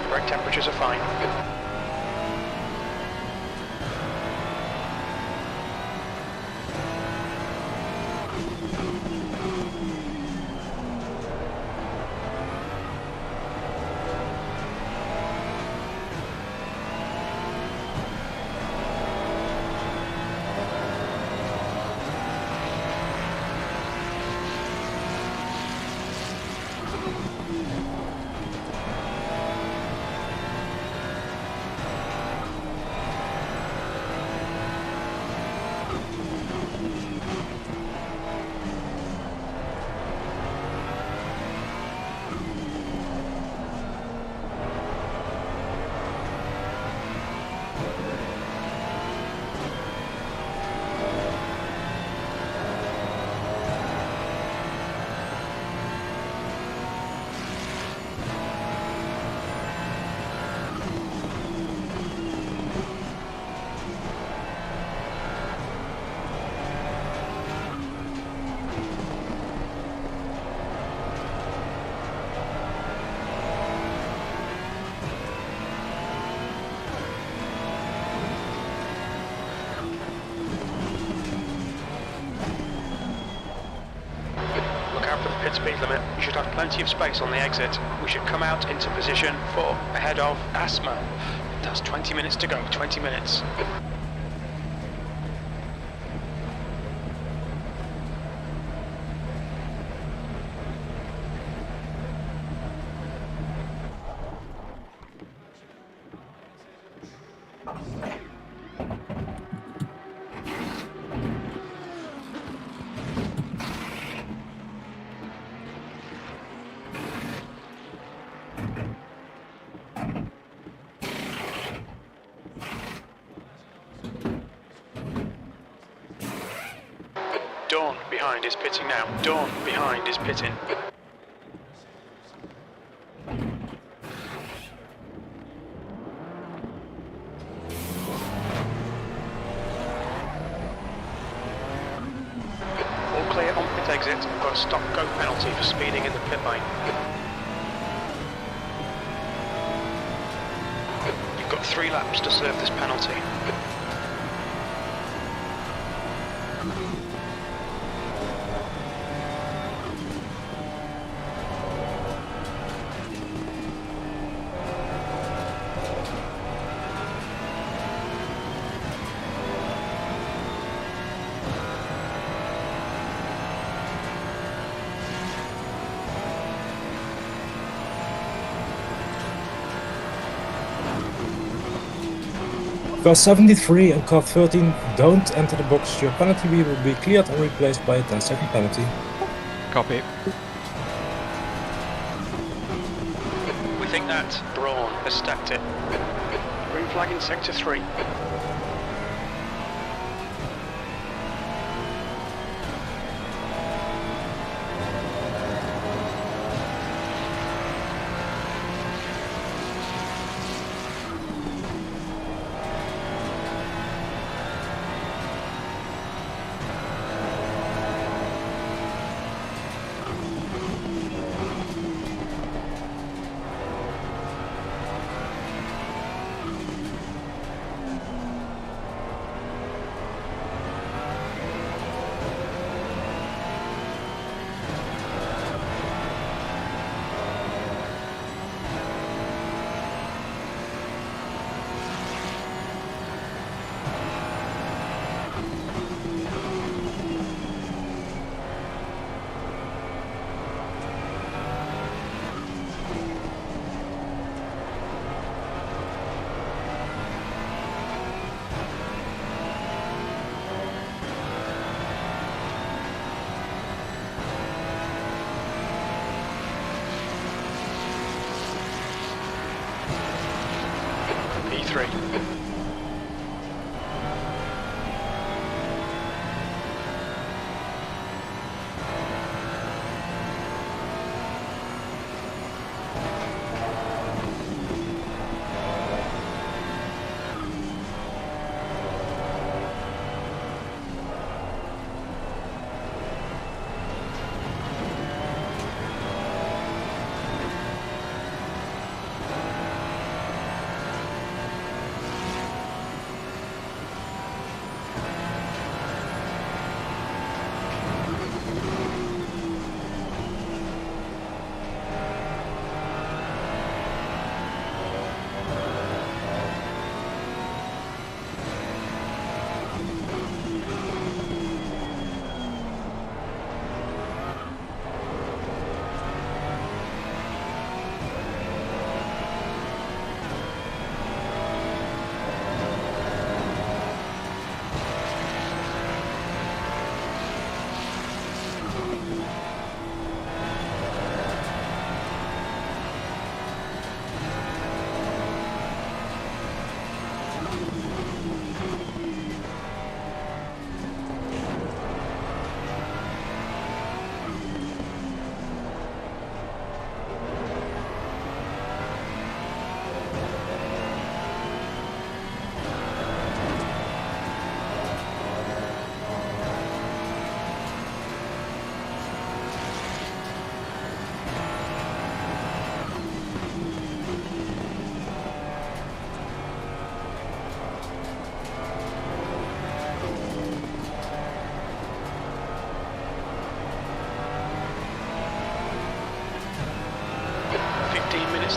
Brake temperatures are fine. should have plenty of space on the exit. We should come out into position for ahead of Asma. That's 20 minutes to go, 20 minutes. Dawn behind is pitting now. Dawn behind is pitting. All clear on pit exit. We've got a stop go penalty for speeding in the pit lane. You've got 3 laps to serve this penalty. Car 73 and car 13 don't enter the box. Your penalty wheel will be cleared and replaced by a 10-second penalty. Copy. We think that Braun has stacked it. Green flag in sector 3. P3.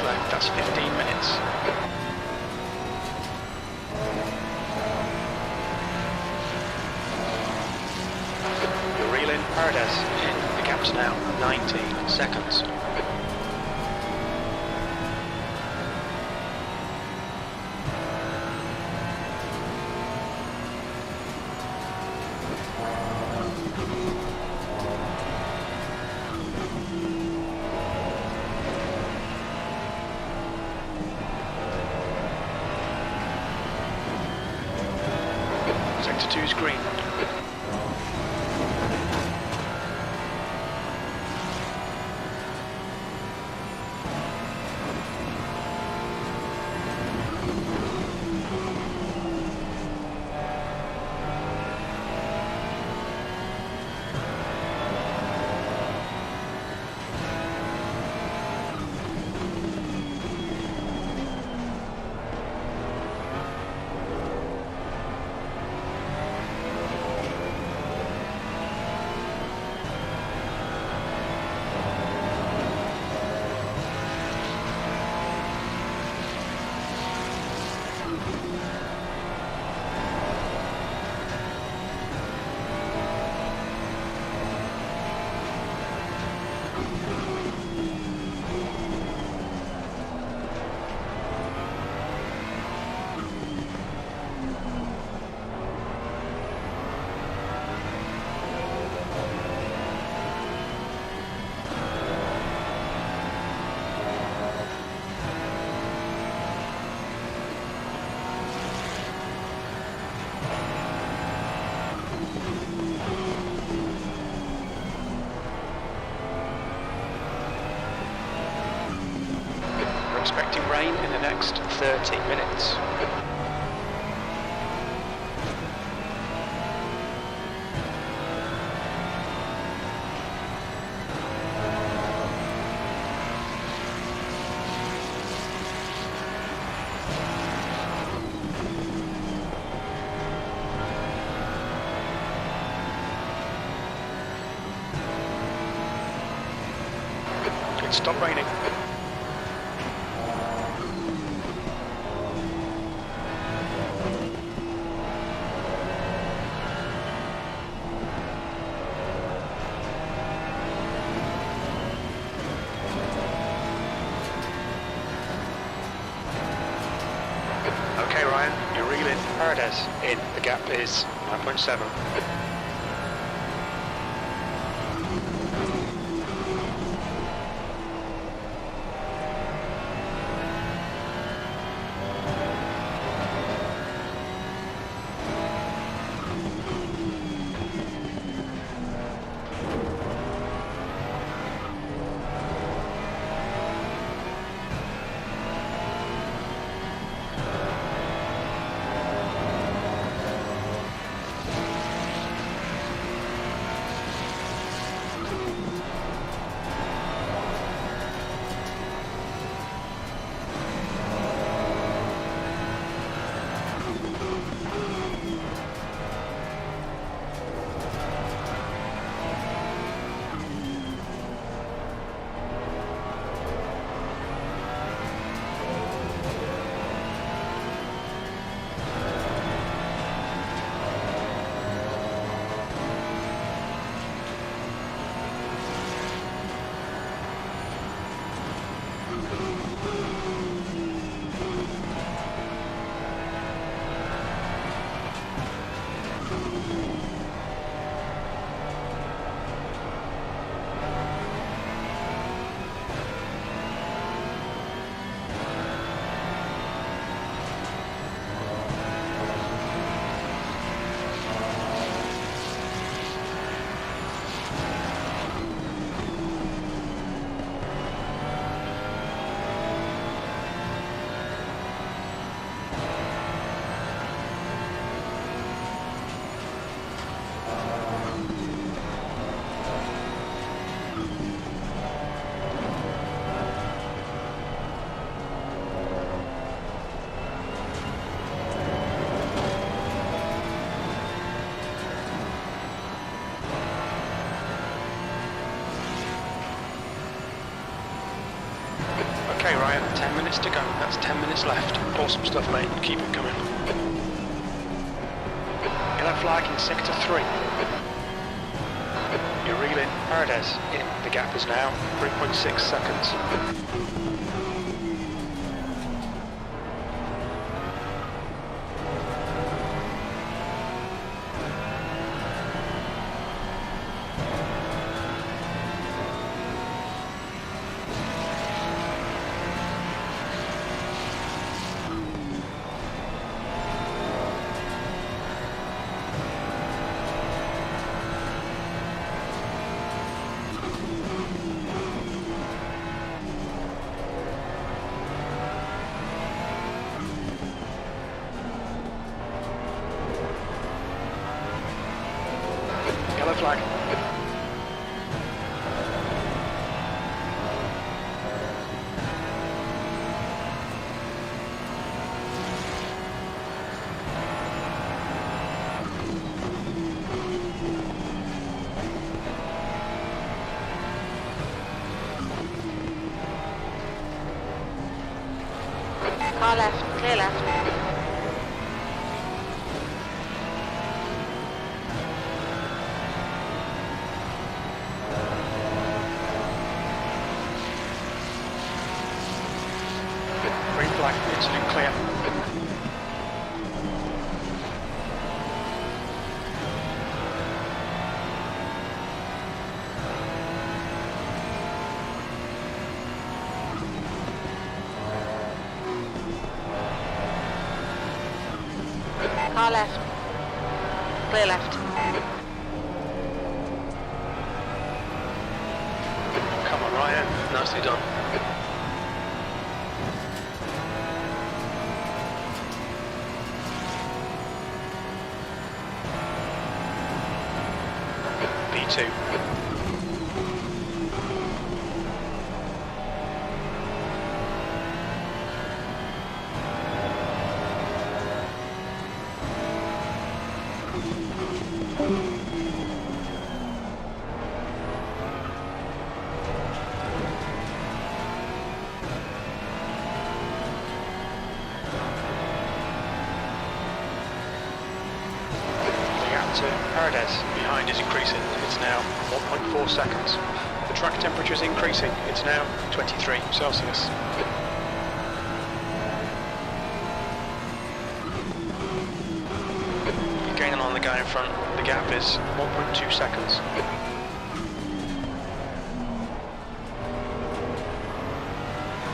laps left, that's 15 minutes. You're reeling, Paradise in, the gap's now 19 seconds. Sector 2's green. We're expecting rain in the next 30 minutes. It's stopped raining. Okay, Ryan, you're reeling. Paradise in. The gap is 9.7. Okay, Ryan, 10 minutes to go. That's 10 minutes left. Awesome stuff, mate. Keep it coming. Yellow flag in sector 3. You're reeling. Paradise in. The gap is now 3.6 seconds. Yellow flag. Car left, clear left. Green flag, incident clear. Car left. Clear left. Come on, Ryan. Nicely done. B2. To Paradise behind is increasing. It's now 1.4 seconds. The track temperature is increasing. It's now 23 Celsius. You're gaining on the guy in front. The gap is 1.2 seconds.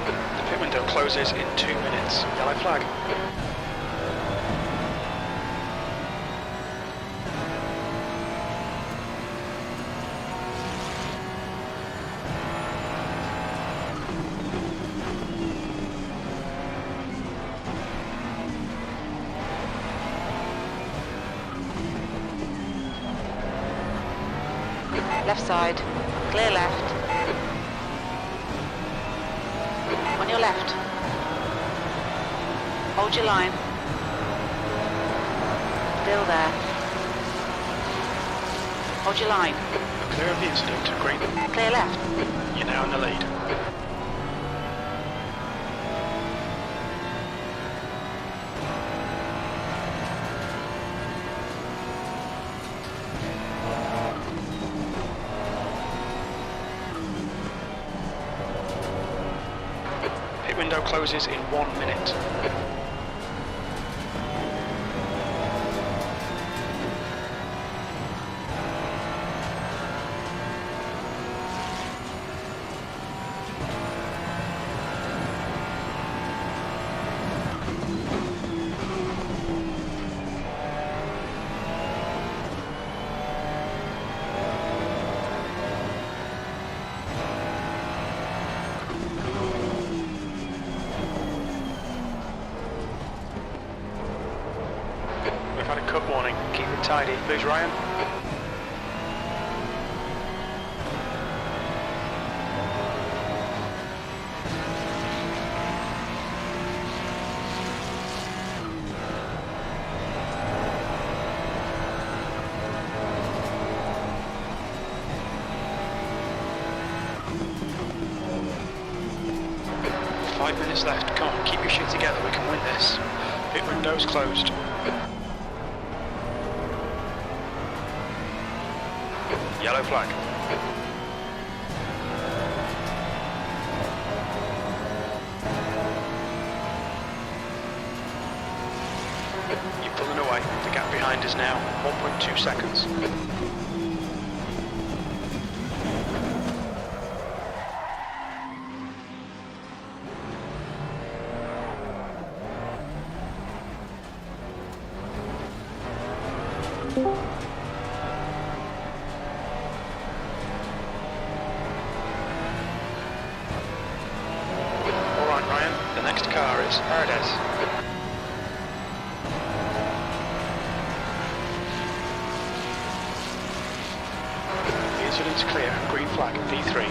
The pit window closes in 2 minutes. Yellow flag. Left side, clear left. On your left. Hold your line. Still there. Hold your line. Clear of the incident. Green. Clear left. You're now in the lead. Pit window closes in 1 minute. We've had a cut warning. Keep it tidy, please, Ryan. 10 minutes left. Come on, keep your shit together. We can win this. Pit window's closed. Yellow flag. You're pulling away. The gap behind is now 1.2 seconds. Alright Ryan, the next car is Paradise. The incident's clear, green flag, V3.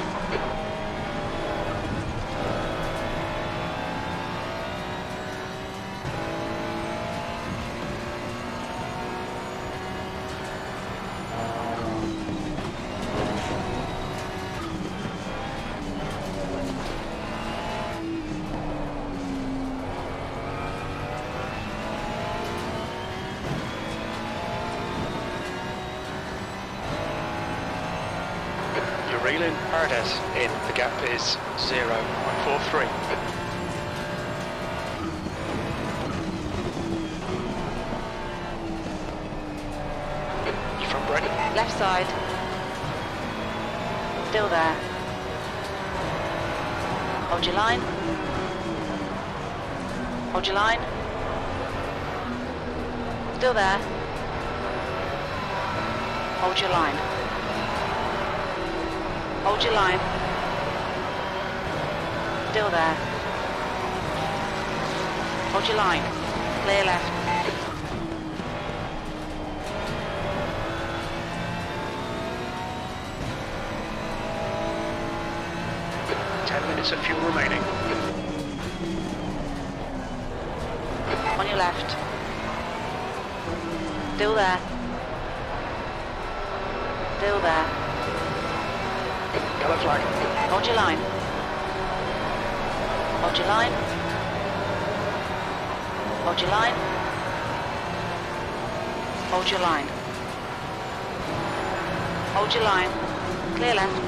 Reeling, Paradise in, the gap is 0.43. You front brake? Left side. Still there. Hold your line. Hold your line. Still there. Hold your line. Hold your line. Still there. Hold your line. Clear left. Of fuel remaining. On your left. Still there. Still there. Yellow flag. Hold your line. Hold your line. Hold your line. Hold your line. Hold your line. Clear left.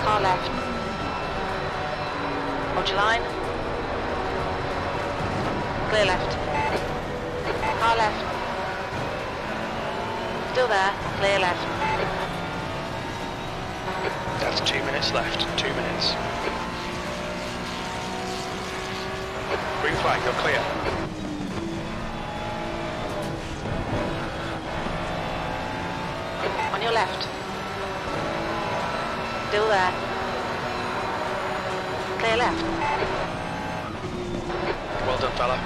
Car left. Hold your line. Clear left. Car left. Still there. Clear left. That's 2 minutes left. 2 minutes. Green flag, you're clear. On your left. Still there. Clear left. Well done, fella.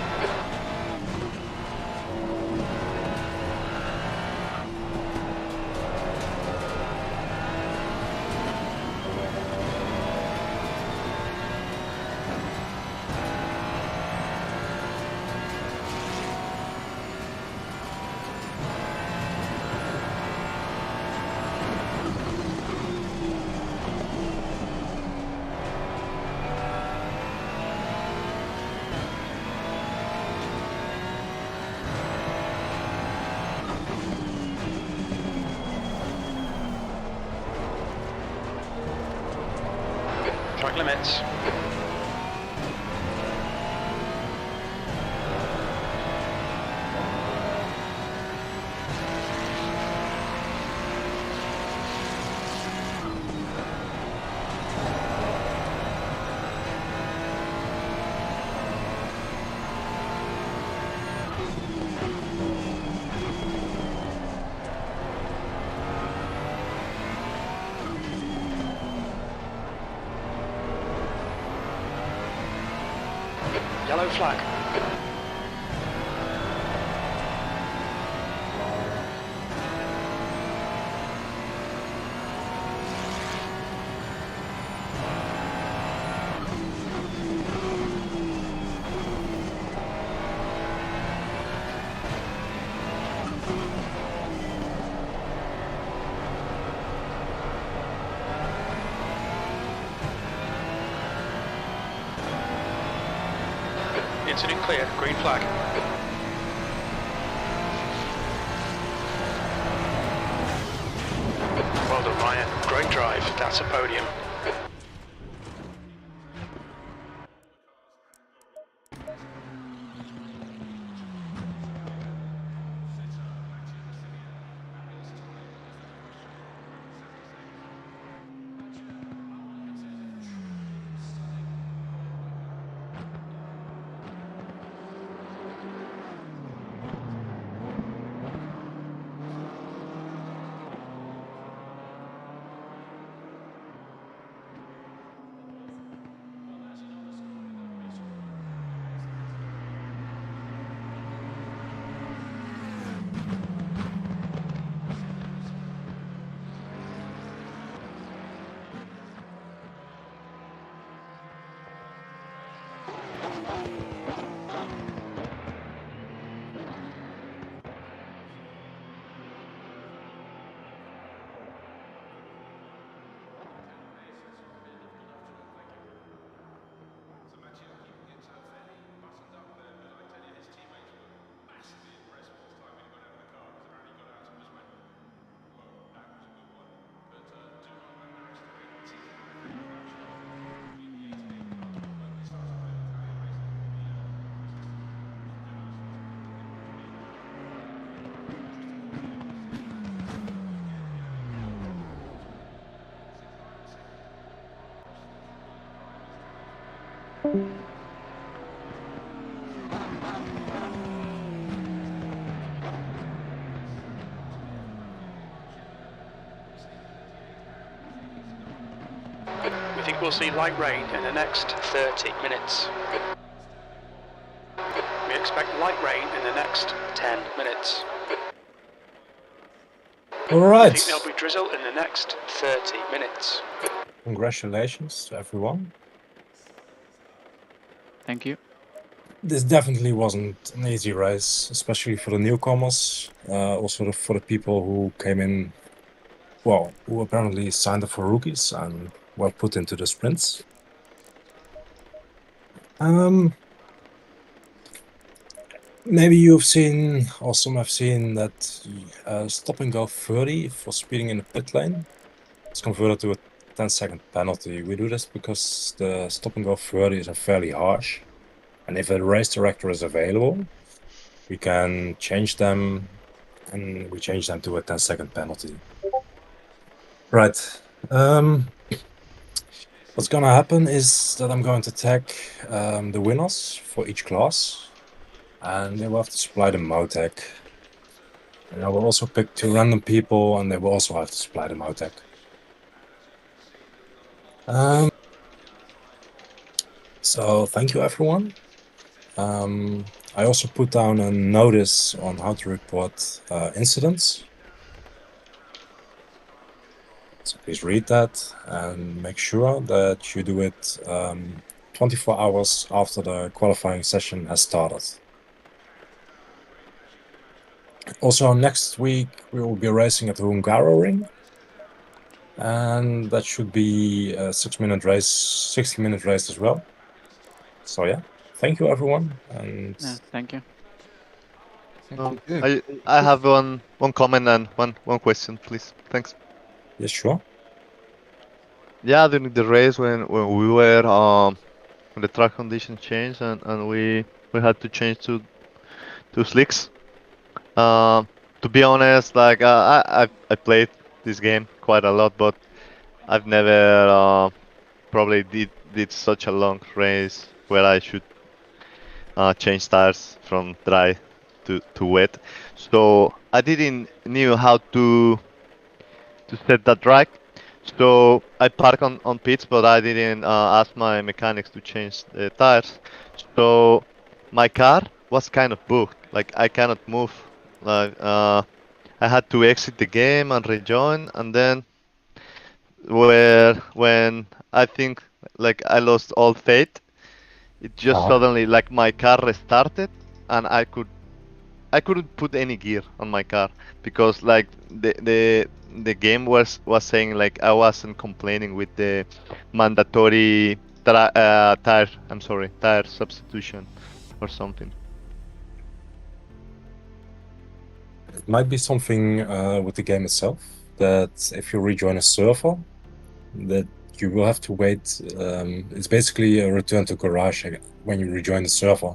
Track limits. Yellow flag. Incident clear, green flag. Well done, Ryan. Great drive. That's a podium. We think we'll see light rain in the next 30 minutes. We expect light rain in the next 10 minutes. All We right. think there'll be drizzle in the next 30 minutes. Congratulations to everyone. Thank you. This definitely wasn't an easy race, especially for the newcomers. Also for the people who came in, well, who apparently signed up for rookies and were put into the sprints. Maybe you've seen, or some have seen, that stop and go 30 for speeding in the pit lane is converted to a 10-second penalty. We do this because the stop and go 30 is fairly harsh. And if a race director is available, we can change them, and we change them to a 10-second penalty. Right. What's gonna happen is that I'm going to tag the winners for each class, and they will have to supply the MOTEC. And I will also pick 2 random people, and they will also have to supply the MOTEC. So thank you, everyone. I also put down a notice on how to report incidents. So please read that and make sure that you do it 24 hours after the qualifying session has started. Also, next week we will be racing at the Hungaroring, and that should be a 60-minute race as well. So yeah, thank you everyone, and Yeah, thank you. I have one comment and one question, please. Thanks. yeah, sure. Yeah, during the race when we were when the track conditions changed and we had to change to slicks. To be honest, like I played this game quite a lot, but I've never probably did such a long race where I should change tires from dry to wet. So I didn't knew how to set that right. So I park on pits, but I didn't ask my mechanics to change the tires. So my car was kind of bugged. Like I cannot move. Like I had to exit the game and rejoin, and then when I think like I lost all faith, it just suddenly like my car restarted, and I couldn't put any gear on my car because like the game was saying like I wasn't complaining with the mandatory tire substitution. or something. It might be something with the game itself, that if you rejoin a server, that you will have to wait. It's basically a return to garage when you rejoin the server.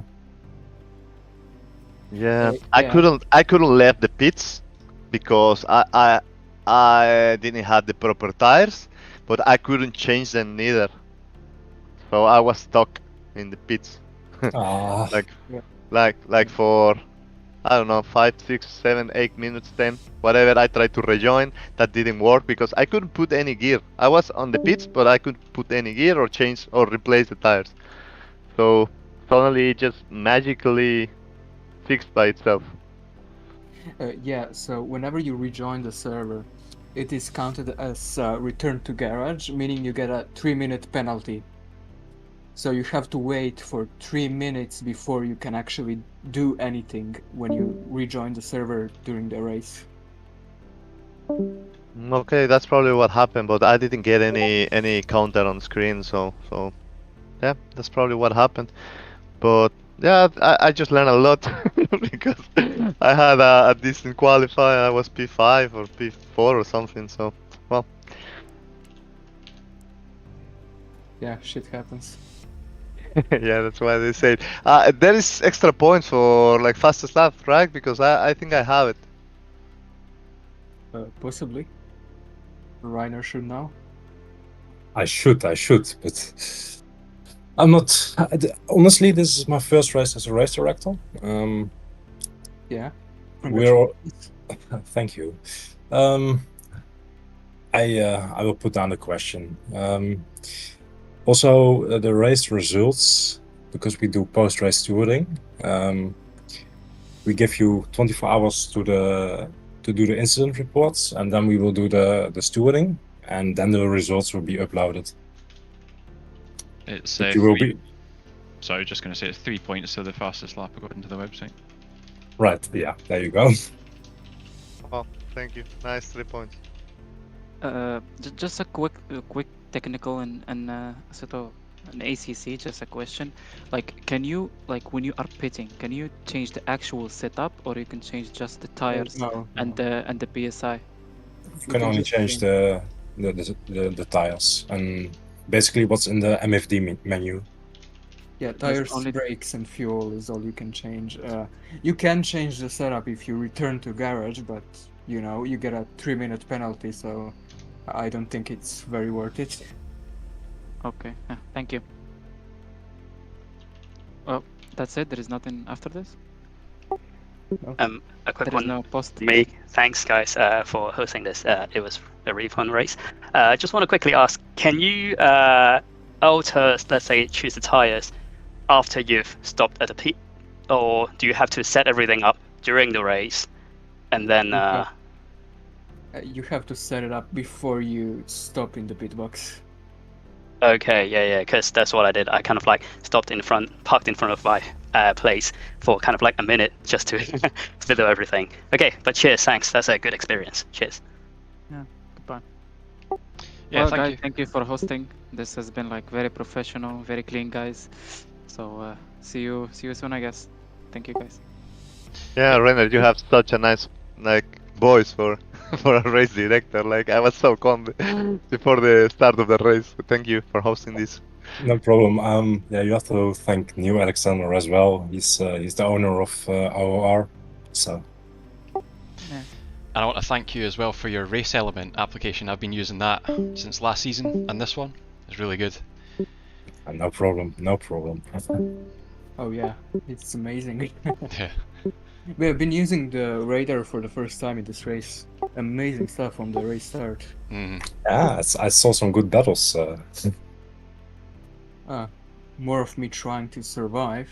Yeah, yeah. I couldn't leave the pits because I didn't have the proper tires, but I couldn't change them neither. So I was stuck in the pits. Ah, like Yeah. like for I don't know 5, 6, 7, 8 minutes, 10, whatever. I tried to rejoin, that didn't work because I couldn't put any gear. I was on the pits, but I couldn't put any gear or change or replace the tires. So suddenly it just magically fixed by itself. Yeah, so whenever you rejoin the server, it is counted as return to garage, meaning you get a 3-minute penalty. So you have to wait for 3 minutes before you can actually do anything when you rejoin the server during the race. Okay, that's probably what happened, but I didn't get any counter on screen, so yeah, that's probably what happened. But yeah, I just learned a lot because I had a decent qualifier. I was P5 or P4 or something. So well, Yeah, shit happens. yeah, that's why they say there is extra points for like fastest lap, right? Because I think I have it. Possibly. Reiner should know. I should, but I'm not. Honestly, this is my first race as a race director. Yeah. We're all, Congratulations. thank you. I will put down the question. Also, the race results, because we do post-race stewarding. We give you 24 hours to do the incident reports, and then we will do the stewarding, and then the results will be uploaded. It's But you will be Sorry, just going to say it's 3 points to the fastest lap according to the website. right. Yeah, there you go. Oh, thank you. Nice 3 points. Just a quick technical and Assetto an ACC. Just a question. Like, can you when you are pitting, can you change the actual setup, or you can change just the tires No, and the PSI? you can only change the tires and basically what's in the MFD menu. Yeah, tires, brakes, and fuel is all you can change. You can change the setup if you return to garage, but you know you get a 3-minute penalty, so I don't think it's very worth it. Okay, thank you. Oh, that's it. There is nothing after this. A quick There is one no post. for me. Thanks, guys, for hosting this. It was a really fun race. Just want to quickly ask, can you alter, let's say, choose the tires after you've stopped at the pit, or do you have to set everything up during the race and then? You have to set it up before you stop in the pit box. Okay, yeah, because that's what I did. I kind of like stopped in front, parked in front of my place for kind of like a minute just to video everything. Okay, but cheers, thanks. That's a good experience. Cheers. Yeah, goodbye. Yeah, well, thank guys, you. thank you for hosting. This has been like very professional, very clean, guys. So see you soon, I guess. Thank you, guys. Yeah, Renner, you have such a nice voice for for a race director. Like I was so calm before the start of the race. Thank you for hosting this. No problem. Yeah, you have to thank New Alexander as well. He's the owner of OOR. So. Yeah. And I want to thank you as well for your race element application. I've been using that since last season, and this one is really good. No problem. No problem. Oh yeah, it's amazing. Yeah. We have been using the radar for the first time in this race. Amazing stuff from the race start. Yeah, I saw some good battles. More of me trying to survive.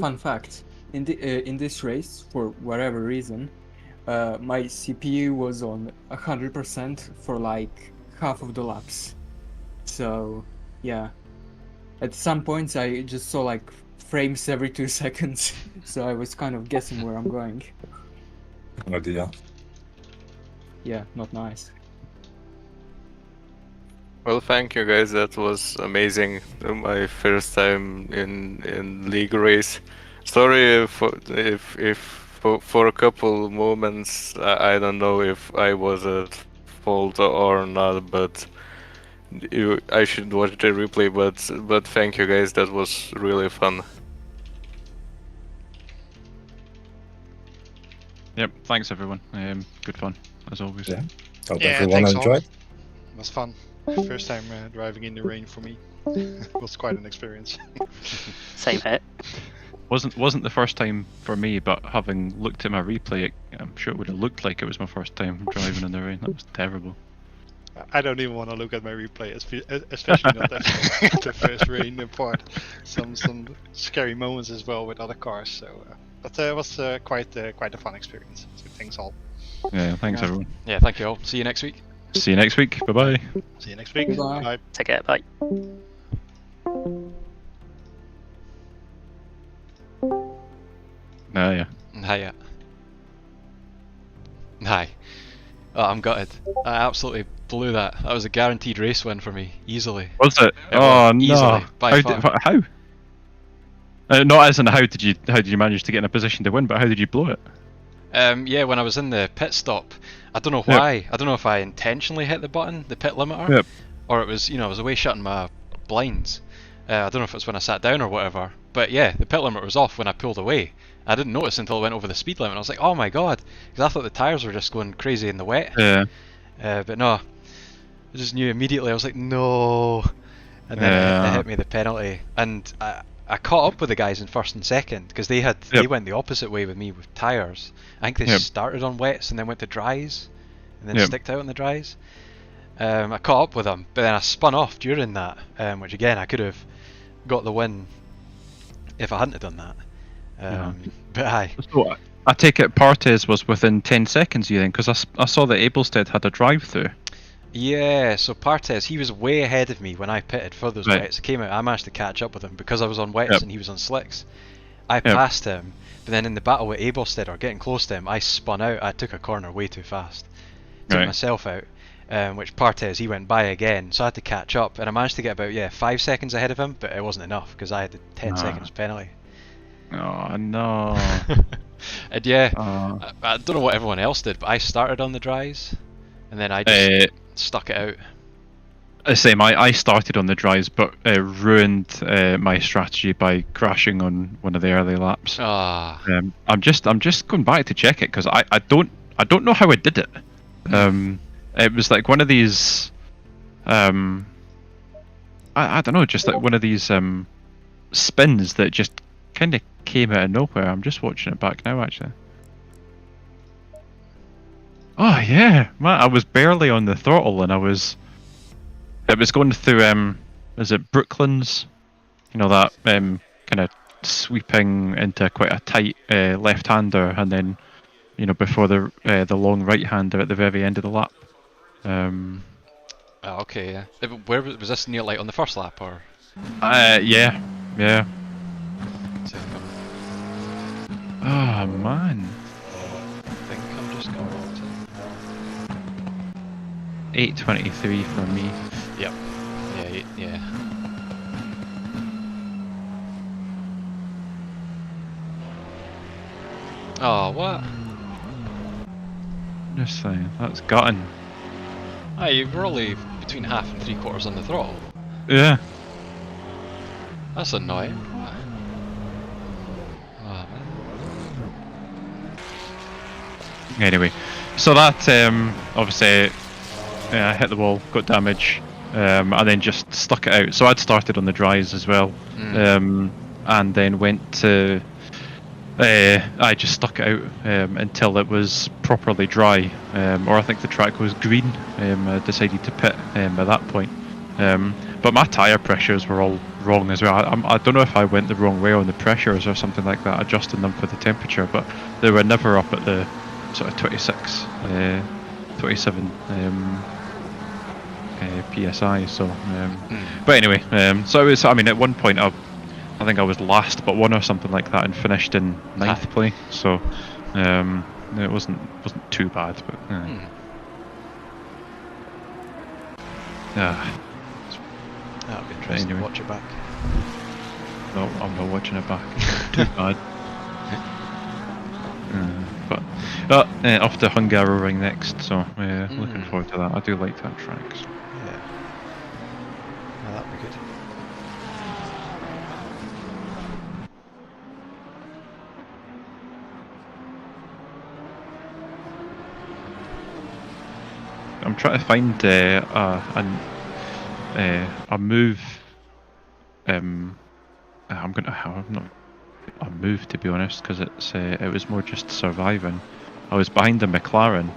Fun fact: in this race, for whatever reason, my CPU was on 100% for like half of the laps. So yeah, at some points I just saw like frames every 2 seconds, so I was kind of guessing where I'm going. Oh dear. Yeah, not nice. Well, thank you guys. That was amazing. My first time in league race. Sorry if for a couple moments I don't know if I was at fault or not, but I should watch the replay. But thank you guys. That was really fun. Yep. Thanks everyone. Good fun as always. Yeah. Hope Yeah, everyone thanks all. enjoyed. It was fun. First time driving in the rain for me. It was quite an experience. Same here. Wasn't the first time for me, but having looked at my replay, I'm sure it would have looked like it was my first time driving in the rain. That was terrible. I don't even want to look at my replay, especially not after the first rain part. Some scary moments as well with other cars. So, but it was quite a fun experience. So thanks all. Yeah, thanks everyone. Yeah, thank you all. See you next week. See you next week. Bye bye. See you next week. Bye. Bye. Take care. Bye. Yeah. Hiya. Hi. Oh, I'm gutted. I absolutely blew that. That was a guaranteed race win for me, easily. Was it? It Oh was, no! easily, by far. How? Not as in how did you manage to get in a position to win, but how did you blow it? Yeah, when I was in the pit stop, I don't know why. I don't know if I intentionally hit the button, the pit limiter, or it was, I was away shutting my blinds. I don't know if it was when I sat down or whatever. But yeah, the pit limiter was off when I pulled away. I didn't notice until I went over the speed limit. I was like, oh my god, because I thought the tyres were just going crazy in the wet. Yeah. But no, I just knew immediately. I was like, no. And then it hit me the penalty, and I caught up with the guys in first and second because they went the opposite way with me with tyres. I think they started on wets and then went to dries, and then sticked out on the dries. I caught up with them, but then I spun off during that, which again I could have got the win if I hadn't have done that. But aye. So I take it Partes was within 10 seconds you then, because I saw that Abelstead had a drive-through. Yeah, so Partes, he was way ahead of me when I pitted for those wets. I came out, I managed to catch up with him because I was on wets and he was on slicks. I passed him, but then in the battle with Abelstead, or getting close to him, I spun out. I took a corner way too fast. Took myself out, which Partes, he went by again, so I had to catch up, and I managed to get about 5 seconds ahead of him, but it wasn't enough because I had the 10 seconds penalty. Oh no. And I don't know what everyone else did, but I started on the dries, and then I just stuck it out. Same. I started on the dries, but ruined my strategy by crashing on one of the early laps. I'm just going back to check it because I don't know how I did it. It was like one of these. I don't know, just like one of these spins that just kind of came out of nowhere. I'm just watching it back now, actually. Oh yeah, man! I was barely on the throttle, and it was going through is it Brooklands? You know, that kind of sweeping into quite a tight left-hander, and then before the long right-hander at the very end of the lap. Okay, yeah. Where was this near, like on the first lap, or? Yeah. Oh man. I think I'm just going to 8:23 for me. Yep. Yeah. Oh, what? Just saying, that's gutting. You were only between half and 3/4 on the throttle. Yeah. That's annoying. Oh, man. Anyway, so that obviously I hit the wall, got damage, and then just stuck it out. So I'd started on the dries as well, and then went to. I just stuck it out until it was properly dry, or I think the track was green. I decided to pit at that point. But my tyre pressures were all wrong as well. I don't know if I went the wrong way on the pressures or something like that, adjusting them for the temperature, but they were never up at the sort of 26, 27 psi. So, but anyway, so it was. I mean, at one point I think I was last but one or something like that, and finished in 9th place. So it wasn't too bad, but That'll be interesting anyway. to watch it back. No, I'm not watching it back. Too bad. But off to Hungaroring next, so looking forward to that. I do like that track. So. Yeah. Yeah, that'd be good. I'm trying to find a move. I'm not a move, to be honest, because it was more just surviving. I was behind the McLaren,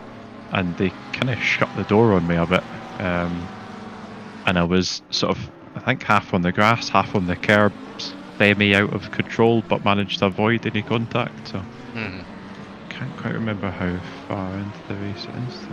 and they kind of shut the door on me a bit, and I was sort of, I think, half on the grass, half on the curbs, semi out of control, but managed to avoid any contact. So can't quite remember how far into the race it is. So.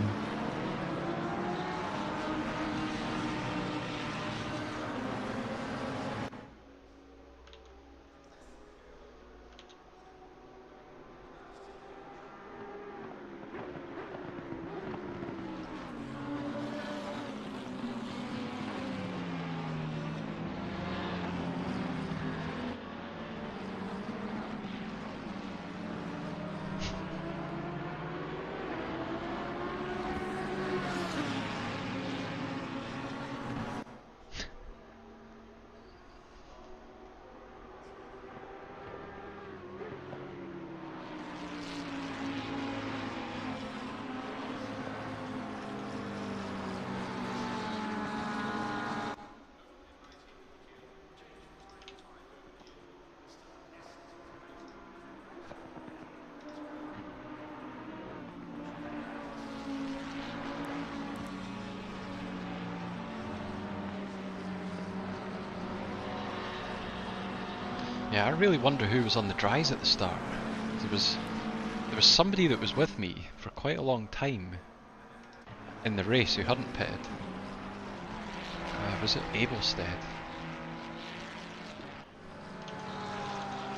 Yeah, I really wonder who was on the dries at the start. There was somebody that was with me for quite a long time in the race who hadn't pitted. Was it Abelstead?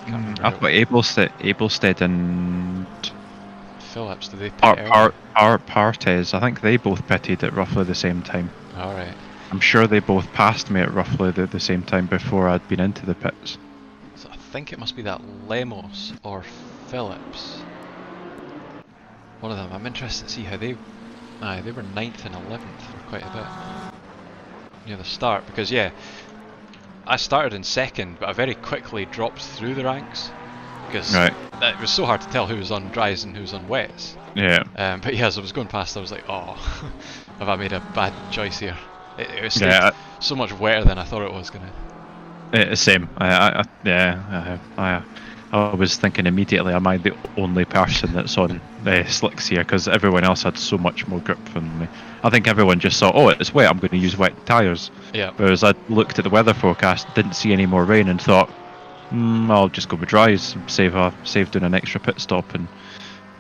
I thought Abelstead and Phillips, did they pit Partes, I think they both pitted at roughly the same time. Alright. I'm sure they both passed me at roughly the same time before I'd been into the pits. So I think it must be that Lemos or Phillips. One of them. I'm interested to see how they were 9th and 11th for quite a bit near the start, because yeah, I started in second, but I very quickly dropped through the ranks because it was so hard to tell who was on dries and who was on wets. Yeah. But yeah, as I was going past, I was like, oh, have I made a bad choice here? It was so much wetter than I thought it was gonna. Same. I was thinking immediately, am I the only person that's on slicks here? Because everyone else had so much more grip than me. I think everyone just saw, oh, it's wet, I'm going to use wet tyres. Yeah. Whereas I looked at the weather forecast, didn't see any more rain, and thought, I'll just go with dries, save doing an extra pit stop. And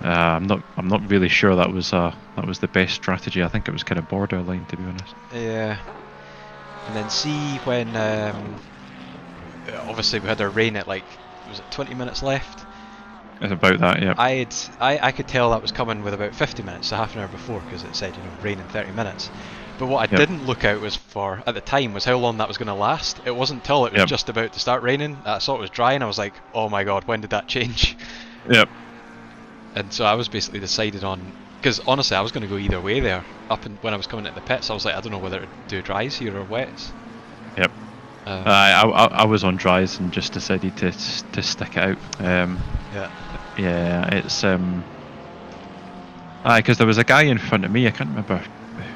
I'm not really sure that was the best strategy. I think it was kind of borderline, to be honest. Yeah. And then see when obviously we had our rain at like, was it 20 minutes left? It's about that, yeah. I could tell that was coming with about 50 minutes, so half an hour before, because it said, rain in 30 minutes. But what I didn't look out at the time was how long that was going to last. It wasn't until it was just about to start raining that I saw it was dry, and I was like, oh my god, when did that change? Yep. And so I was basically decided on, because honestly I was going to go either way there. When I was coming into the pits, I was like, I don't know whether to do dries here or wets. Yep. I was on dries and just decided to stick it out. Yeah, it's because there was a guy in front of me. I can't remember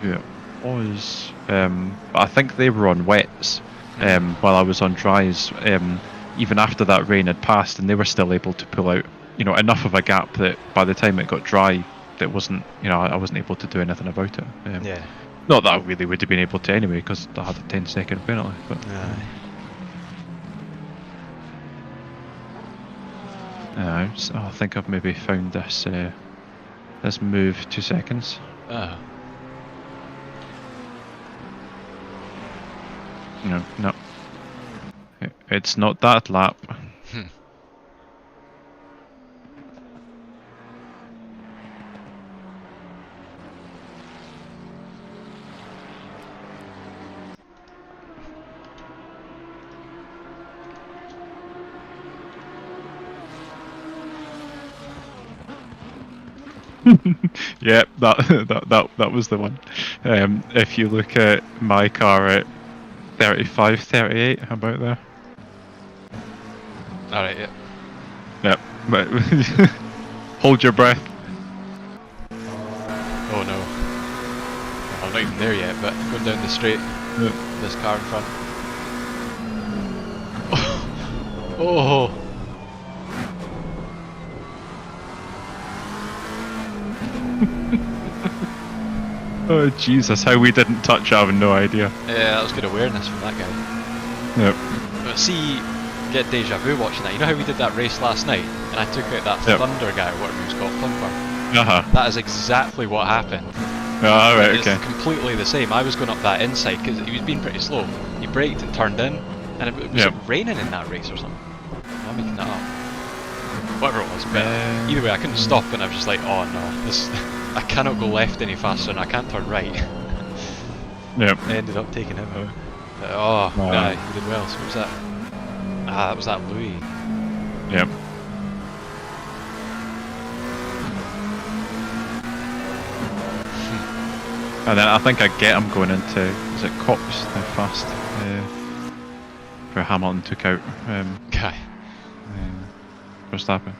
who it was, but I think they were on wets while I was on dries. Even after that rain had passed, and they were still able to pull out, enough of a gap that by the time it got dry, it wasn't, I wasn't able to do anything about it. Not that I really would have been able to anyway, because I had a 10-second penalty. But I think I've maybe found this move. 2 seconds. No. It's not that lap. Yeah, that was the one. If you look at my car at 35, 38, how about there? Alright, yeah. Yep. But hold your breath. Oh no. I'm not even there yet, but going down the straight. Yeah. This car in front. Oh! Oh Jesus, how we didn't touch, I have no idea. Yeah, that was good awareness from that guy. Yep. But see, get deja vu watching that. You know how we did that race last night, and I took out that Thunder guy, or whatever he was called, Thumper. That is exactly what happened. Oh, right, it's okay. Completely the same. I was going up that inside because he was being pretty slow. He braked and turned in, and it was raining in that race or something. I'm making that up. Whatever it was, but either way, I couldn't stop, and I was just like, oh no, this. I cannot go left any faster, and I can't turn right. Yep. I ended up taking him out. Oh, no, he did well. So what was that? Ah, that was that Louis. Yep. And then I think I get him going into, is it Cops, the fast, where Hamilton took out Verstappen.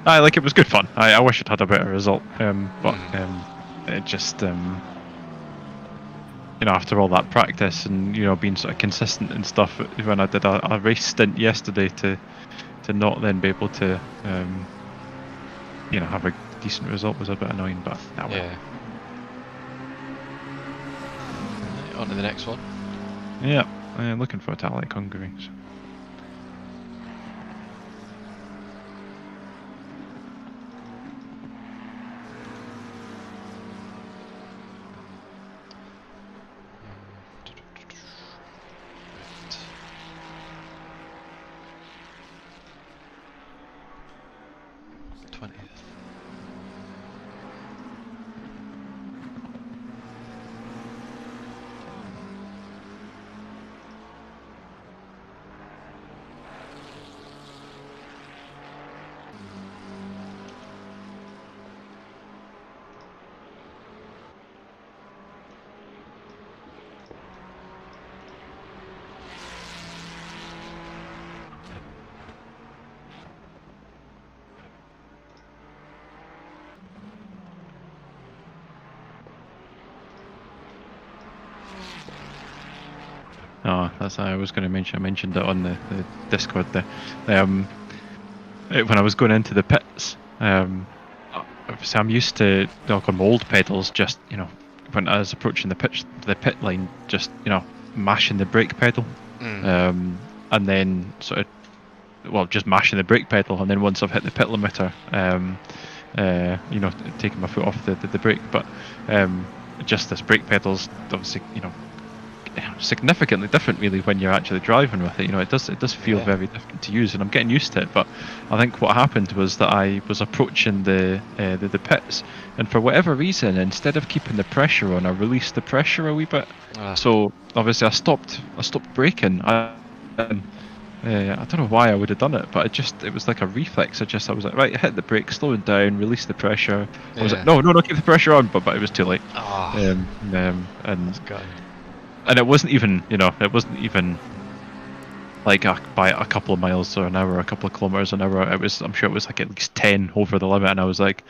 Like it was good fun. I wish it had a better result, but it just, you know, after all that practice and being sort of consistent and stuff, when I did a race stint yesterday to not then be able to have a decent result was a bit annoying, but yeah. On to the next one. Yeah, I'm looking forward to like Hungary. So. Oh, that's what I was going to mention. I mentioned it on the Discord there. When I was going into the pits, obviously I'm used to on my old pedals, just when I was approaching the pit line, just mashing the brake pedal, and then sort of just mashing the brake pedal, and then once I've hit the pit limiter, taking my foot off the brake, but just this brake pedal's obviously significantly different really when you're actually driving with it. It does feel very different to use, and I'm getting used to it. But I think what happened was that I was approaching the pits, and for whatever reason, instead of keeping the pressure on, I released the pressure a wee bit. So obviously I stopped braking. I don't know why I would have done it, but it was like a reflex. I was like, right, hit the brake, slow it down, release the pressure. I was like, no, keep the pressure on, but it was too late. And it wasn't even, like by a couple of miles or an hour, a couple of kilometers an hour. I'm sure it was like at least 10 over the limit, and I was like,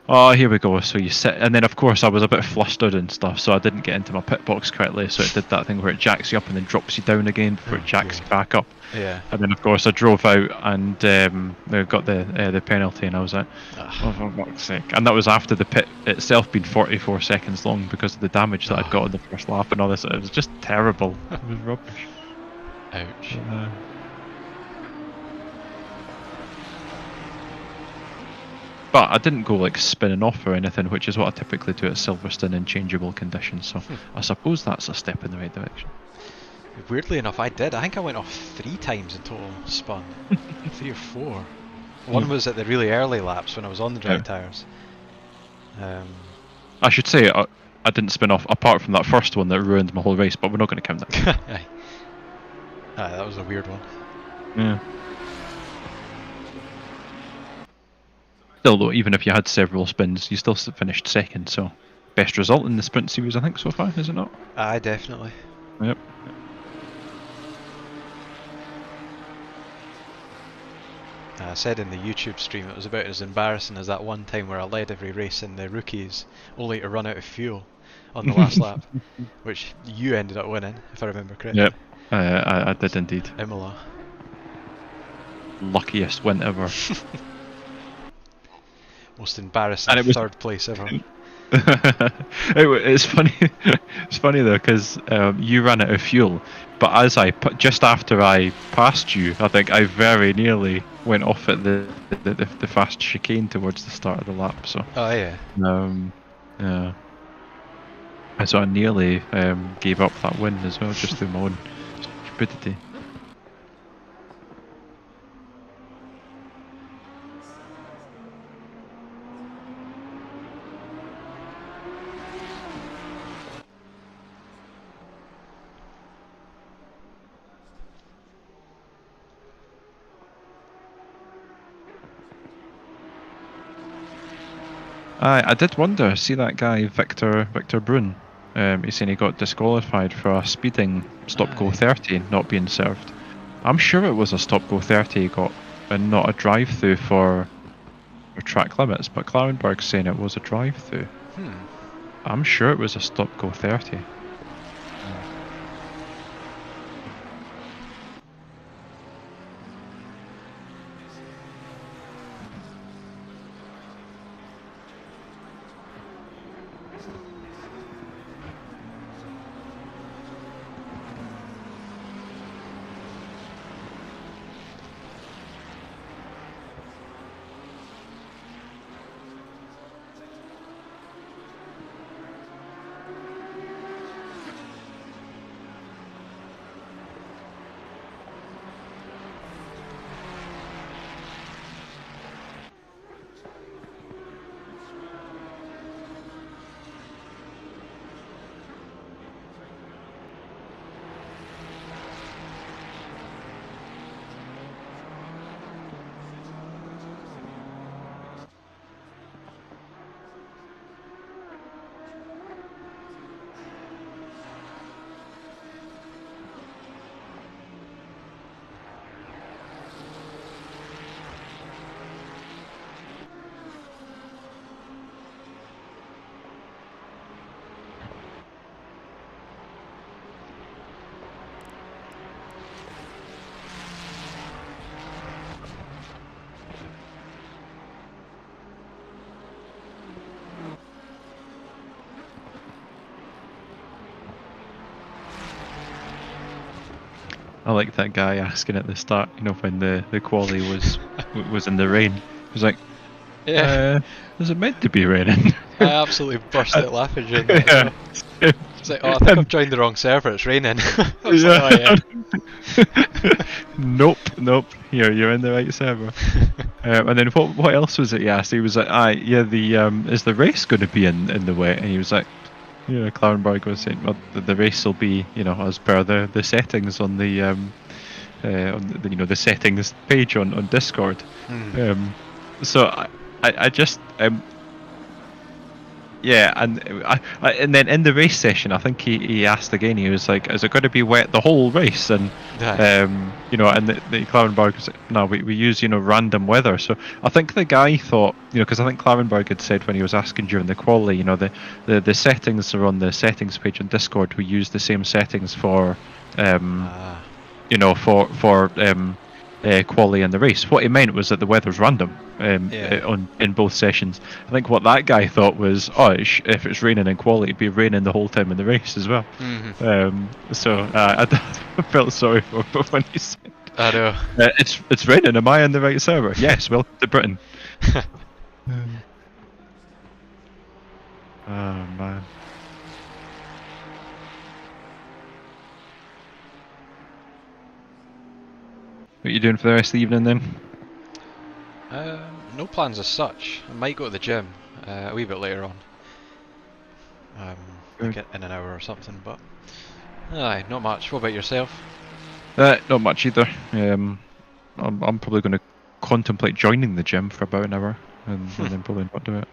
oh, here we go. So you sit, and then of course I was a bit flustered and stuff, so I didn't get into my pit box correctly. So it did that thing where it jacks you up and then drops you down again before it jacks you back up. Yeah. And then of course I drove out and got the penalty, and I was like, oh for fuck's sake! And that was after the pit itself being 44 seconds long because of the damage that I'd got in the first lap and all this. It was just terrible. It was rubbish. Ouch. But I didn't go like spinning off or anything, which is what I typically do at Silverstone in changeable conditions. So I suppose that's a step in the right direction. Weirdly enough, I did. I think I went off 3 times in total spun. 3 or 4. One was at the really early laps when I was on the dry tyres. I should say I didn't spin off apart from that first one that ruined my whole race, but we're not going to count that. That was a weird one. Yeah. Still, though, even if you had several spins, you still finished second. So, best result in the sprint series, I think, so far, is it not? Aye, definitely. Yep. I said in the YouTube stream it was about as embarrassing as that one time where I led every race in the rookies, only to run out of fuel on the last lap, which you ended up winning, if I remember correctly. Yep, I did indeed. Imola. Luckiest win ever. Most embarrassing And it was... third place ever. It's funny. It's funny though, because you ran out of fuel, but as just after I passed you, I think I very nearly went off at the fast chicane towards the start of the lap. So. Oh yeah. Yeah. So I nearly gave up that win as well, just through my own stupidity. I did wonder, see that guy Victor Brun, he's saying he got disqualified for a speeding stop-go 30 not being served. I'm sure it was a stop-go 30 he got and not a drive-through for track limits, but Klarenberg's saying it was a drive-through. I'm sure it was a stop-go 30. I like that guy asking at the start, when the quali was in the rain. He was like, Yeah. Is it meant to be raining? I absolutely burst out laughing during that. Yeah. It's like, I think I've joined the wrong server, it's raining. Nope. You're in the right server. And then what else was it he asked? He was like, is the race going to be in the wet? And he was like, Klarenberg was saying, well, the race will be, as per the settings on the the settings page on Discord. So I just and then in the race session, I think he asked again. He was like, "Is it going to be wet the whole race?" And and the Klarenberg was like, "No, we use random weather." So I think the guy thought, because I think Klarenberg had said when he was asking during the quali, the settings are on the settings page on Discord. We use the same settings for quali and the race. What he meant was that the weather's random in both sessions. I think what that guy thought was, if it's raining in quali, it'd be raining the whole time in the race as well. So I felt sorry for him when he said, I know. It's raining, am I on the right server? Yes, welcome to Britain. Oh man. What are you doing for the rest of the evening then? No plans as such. I might go to the gym a wee bit later on. Like in an hour or something, but aye, not much. What about yourself? Not much either. I'm probably going to contemplate joining the gym for about an hour. and then probably not do it.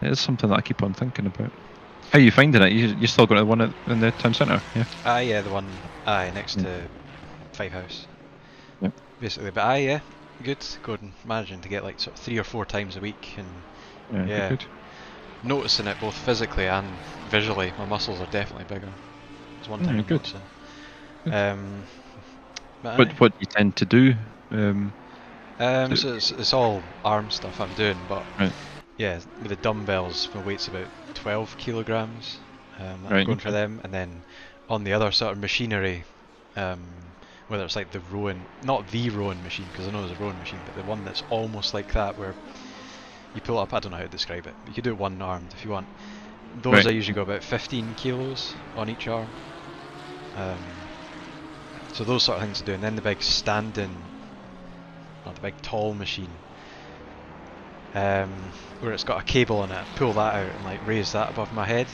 It is something that I keep on thinking about. How are you finding it? You still got the one in the town centre? Yeah. Yeah, the one next to Five House. Yep. Basically, but yeah, good. Going managing to get like sort of 3 or 4 times a week, and Good. noticing it both physically and visually. My muscles are definitely bigger. It's one thing I'm good. noticing. What do you tend to do? So it's all arm stuff I'm doing, but right. yeah, with the dumbbells, my weight's about 12 kilograms. I'm going for them, and then on the other sort of machinery, whether it's like the rowing, not the rowing machine, because I know there's a rowing machine, but the one that's almost like that, where you pull up, I don't know how to describe it, but you can do it one armed if you want. Those I usually go about 15 kilos on each arm. So those sort of things to do, and then the big standing, not the big tall machine, where it's got a cable on it. Pull that out and like raise that above my head.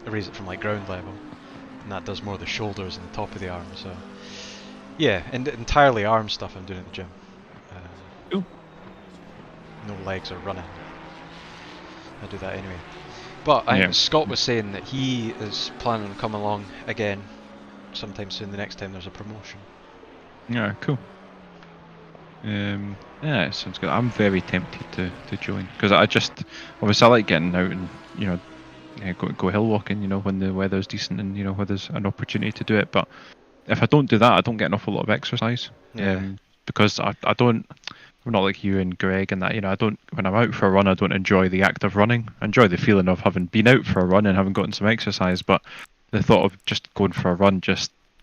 Raise it from like ground level, and that does more of the shoulders and the top of the arm. So yeah, and entirely arm stuff I'm doing at the gym. Cool. No legs or running. I do that anyway. But I think Scott was saying that he is planning on coming along again sometime soon, the next time there's a promotion. Yeah, cool. Yeah, it sounds good. I'm very tempted to join, because obviously I like getting out and go hill walking, when the weather's decent and when there's an opportunity to do it. But if I don't do that, I don't get an awful lot of exercise. Because I don't. I'm not like you and Greg and that. I don't. When I'm out for a run, I don't enjoy the act of running. I enjoy the feeling of having been out for a run and having gotten some exercise. But the thought of just going for a run, I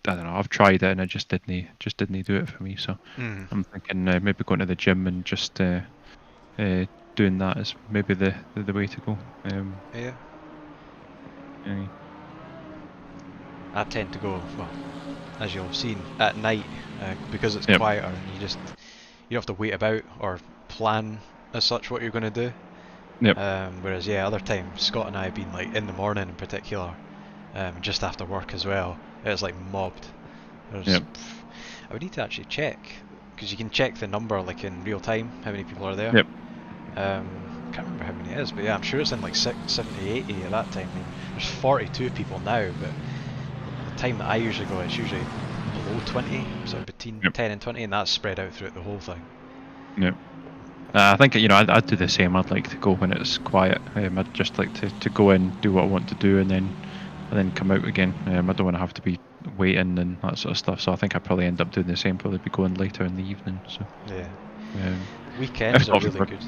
don't know. I've tried it and it just didn't do it for me. So I'm thinking maybe going to the gym and just doing that is maybe the way to go. I tend to go, well, as you'll have seen, at night because it's quieter and you don't have to wait about or plan as such what you're going to do. Whereas other times Scott and I have been like in the morning in particular, just after work as well. It's like mobbed. I would need to actually check, because you can check the number like in real time, how many people are there. Can't remember how many it is, but I'm sure it's in like 70, 80 at that time. I mean, there's 42 people now, but the time that I usually go, it's usually below 20, so between 10 and 20, and that's spread out throughout the whole thing. I think I'd do the same. I'd like to go when it's quiet. I'd just like to go in, do what I want to do, and then come out again. I don't want to have to be waiting and that sort of stuff. So I think I'd probably end up doing the same. Probably be going later in the evening. So weekends are really good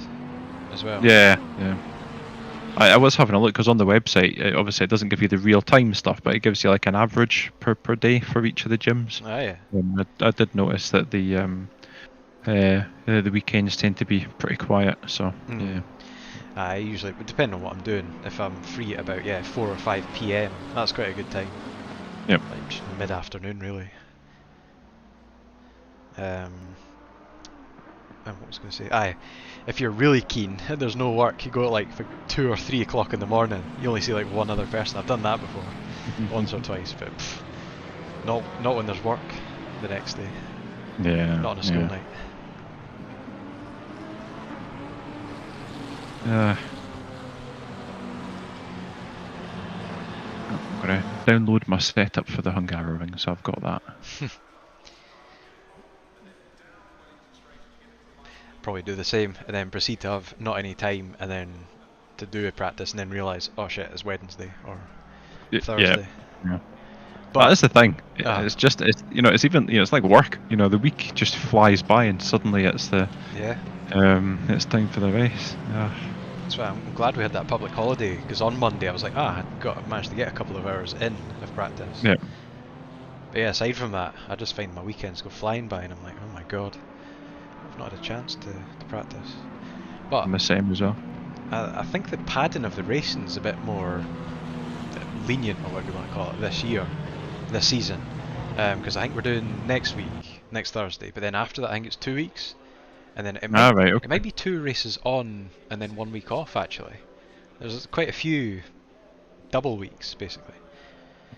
as well. I was having a look, because on the website, obviously it doesn't give you the real time stuff, but it gives you like an average per day for each of the gyms. I did notice that the weekends tend to be pretty quiet. So I usually, depending on what I'm doing, if I'm free at about 4 or 5 PM, that's quite a good time. Like mid-afternoon, really. And what was I going to say? If you're really keen, there's no work, you go at like for 2 or 3 o'clock in the morning, you only see like one other person. I've done that before, once or twice, but not when there's work the next day. Not on a school night. I'm going to download my setup for the Hungaroring, so I've got that. Probably do the same, and then proceed to have not any time, and then to do a practice, and then realise, oh shit, it's Wednesday or Thursday. But that's the thing. It's just it's even it's like work. The week just flies by, and suddenly it's it's time for the race. That's why I'm glad we had that public holiday, because on Monday I was like, I managed to get a couple of hours in of practice. But aside from that, I just find my weekends go flying by, and I'm like, oh my god, I've not had a chance to practice. But I'm the same as well. I think the padding of the racing is a bit more lenient, or whatever you want to call it, this season, because I think we're doing next Thursday, but then after that I think it's 2 weeks, and then it might be 2 races on and then 1 week off. Actually, there's quite a few double weeks basically.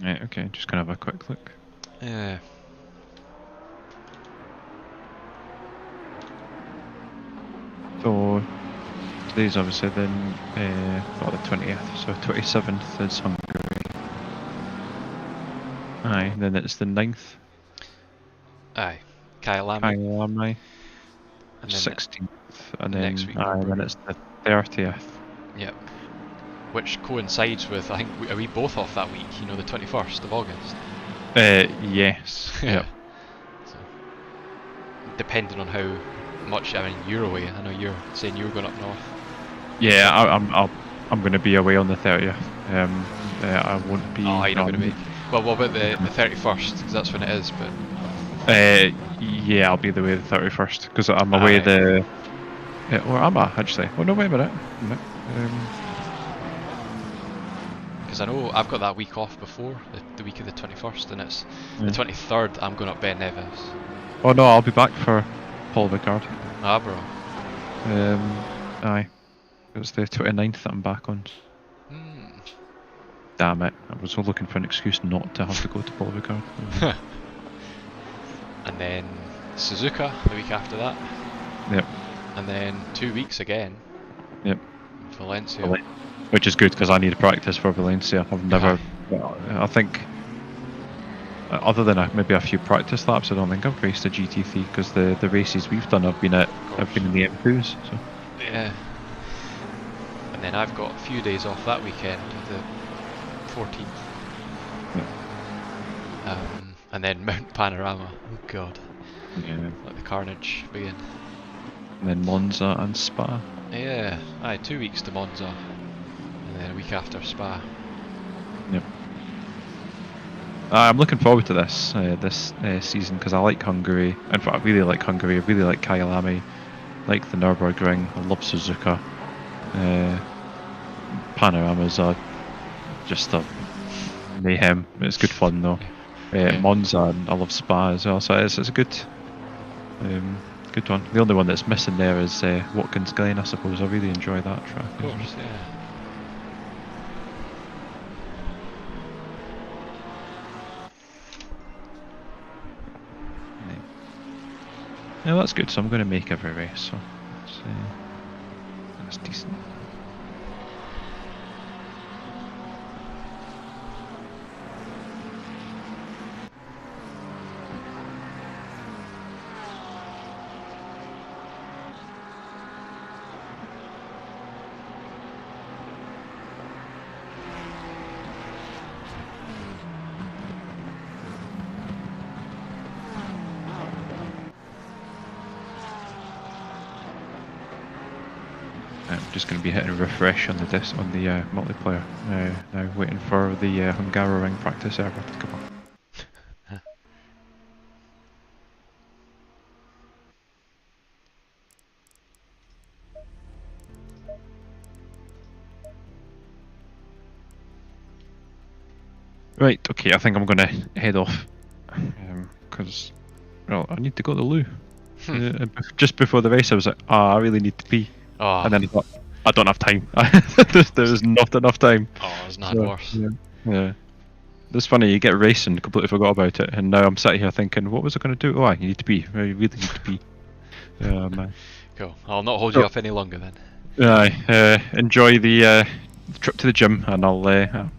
Right, okay, just gonna have a quick look. Yeah. So today's obviously then the 20th, so 27th is Hungary. Aye, then it's the 9th. Aye, Kyalami. Kyalami. And then 16th, and then next week, then it's the 30th. Yep. Which coincides with, I think, are we both off that week? You know, the 21st of August. Yes. Yep. So, depending on how much, I mean, you're away. I know you're saying you were going up north. Yeah, I'm going to be away on the 30th. I won't be. Oh, you're not going to be. Well, what about the 31st? Because that's when it is. But yeah, I'll be away the 31st because I'm away the. Or am I actually? Oh no, wait a minute. Because I know I've got that week off before the week of the 21st, and it's the 23rd. I'm going up Ben Nevis. Oh no, I'll be back for Paul Ricard. Ah, bro. Aye. It's the 29th that I'm back on. Damn it! I was looking for an excuse not to have to go to Paul Ricard. And then Suzuka the week after that. Yep. And then 2 weeks again. Yep. Valencia. Which is good because I need practice for Valencia. I've never. I think. Other than maybe a few practice laps, I don't think I've raced a GT3 because the races we've done have been in the M2s. So. Yeah. And then I've got a few days off that weekend, the 14th. Yeah. And then Mount Panorama. Oh god. Yeah. Let the carnage begin. And then Monza and Spa. Yeah. Aye, 2 weeks to Monza. And then a week after Spa. Yep. I'm looking forward to this season because I like Hungary. In fact, I really like Hungary. I really like Kyalami. Like the Nürburgring. I love Suzuka. Panoramas are just a mayhem. It's good fun though. Monza, and I love Spa as well. So it's a good one. The only one that's missing there is Watkins Glen, I suppose. I really enjoy that track. Of course, yeah. Yeah, that's good. So I'm going to make every race. So that's decent. Just going to be hitting refresh on the multiplayer now, waiting for the Hungaroring practice server to come up. Right, okay, I think I'm going to head off because I need to go to the loo. Just before the race, I was like, I really need to pee. Oh. And then I thought, I don't have time. There's not enough time. Oh, it's not worse. Yeah. It's funny, you get racing, completely forgot about it, and now I'm sat here thinking, what was I going to do? Oh, you need to pee. You really need to pee. Man. Cool. I'll not hold you up any longer then. Enjoy the trip to the gym, and I'll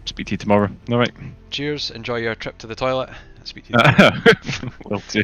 speak to you tomorrow. Alright. Cheers. Enjoy your trip to the toilet. I'll speak to you tomorrow. Will do.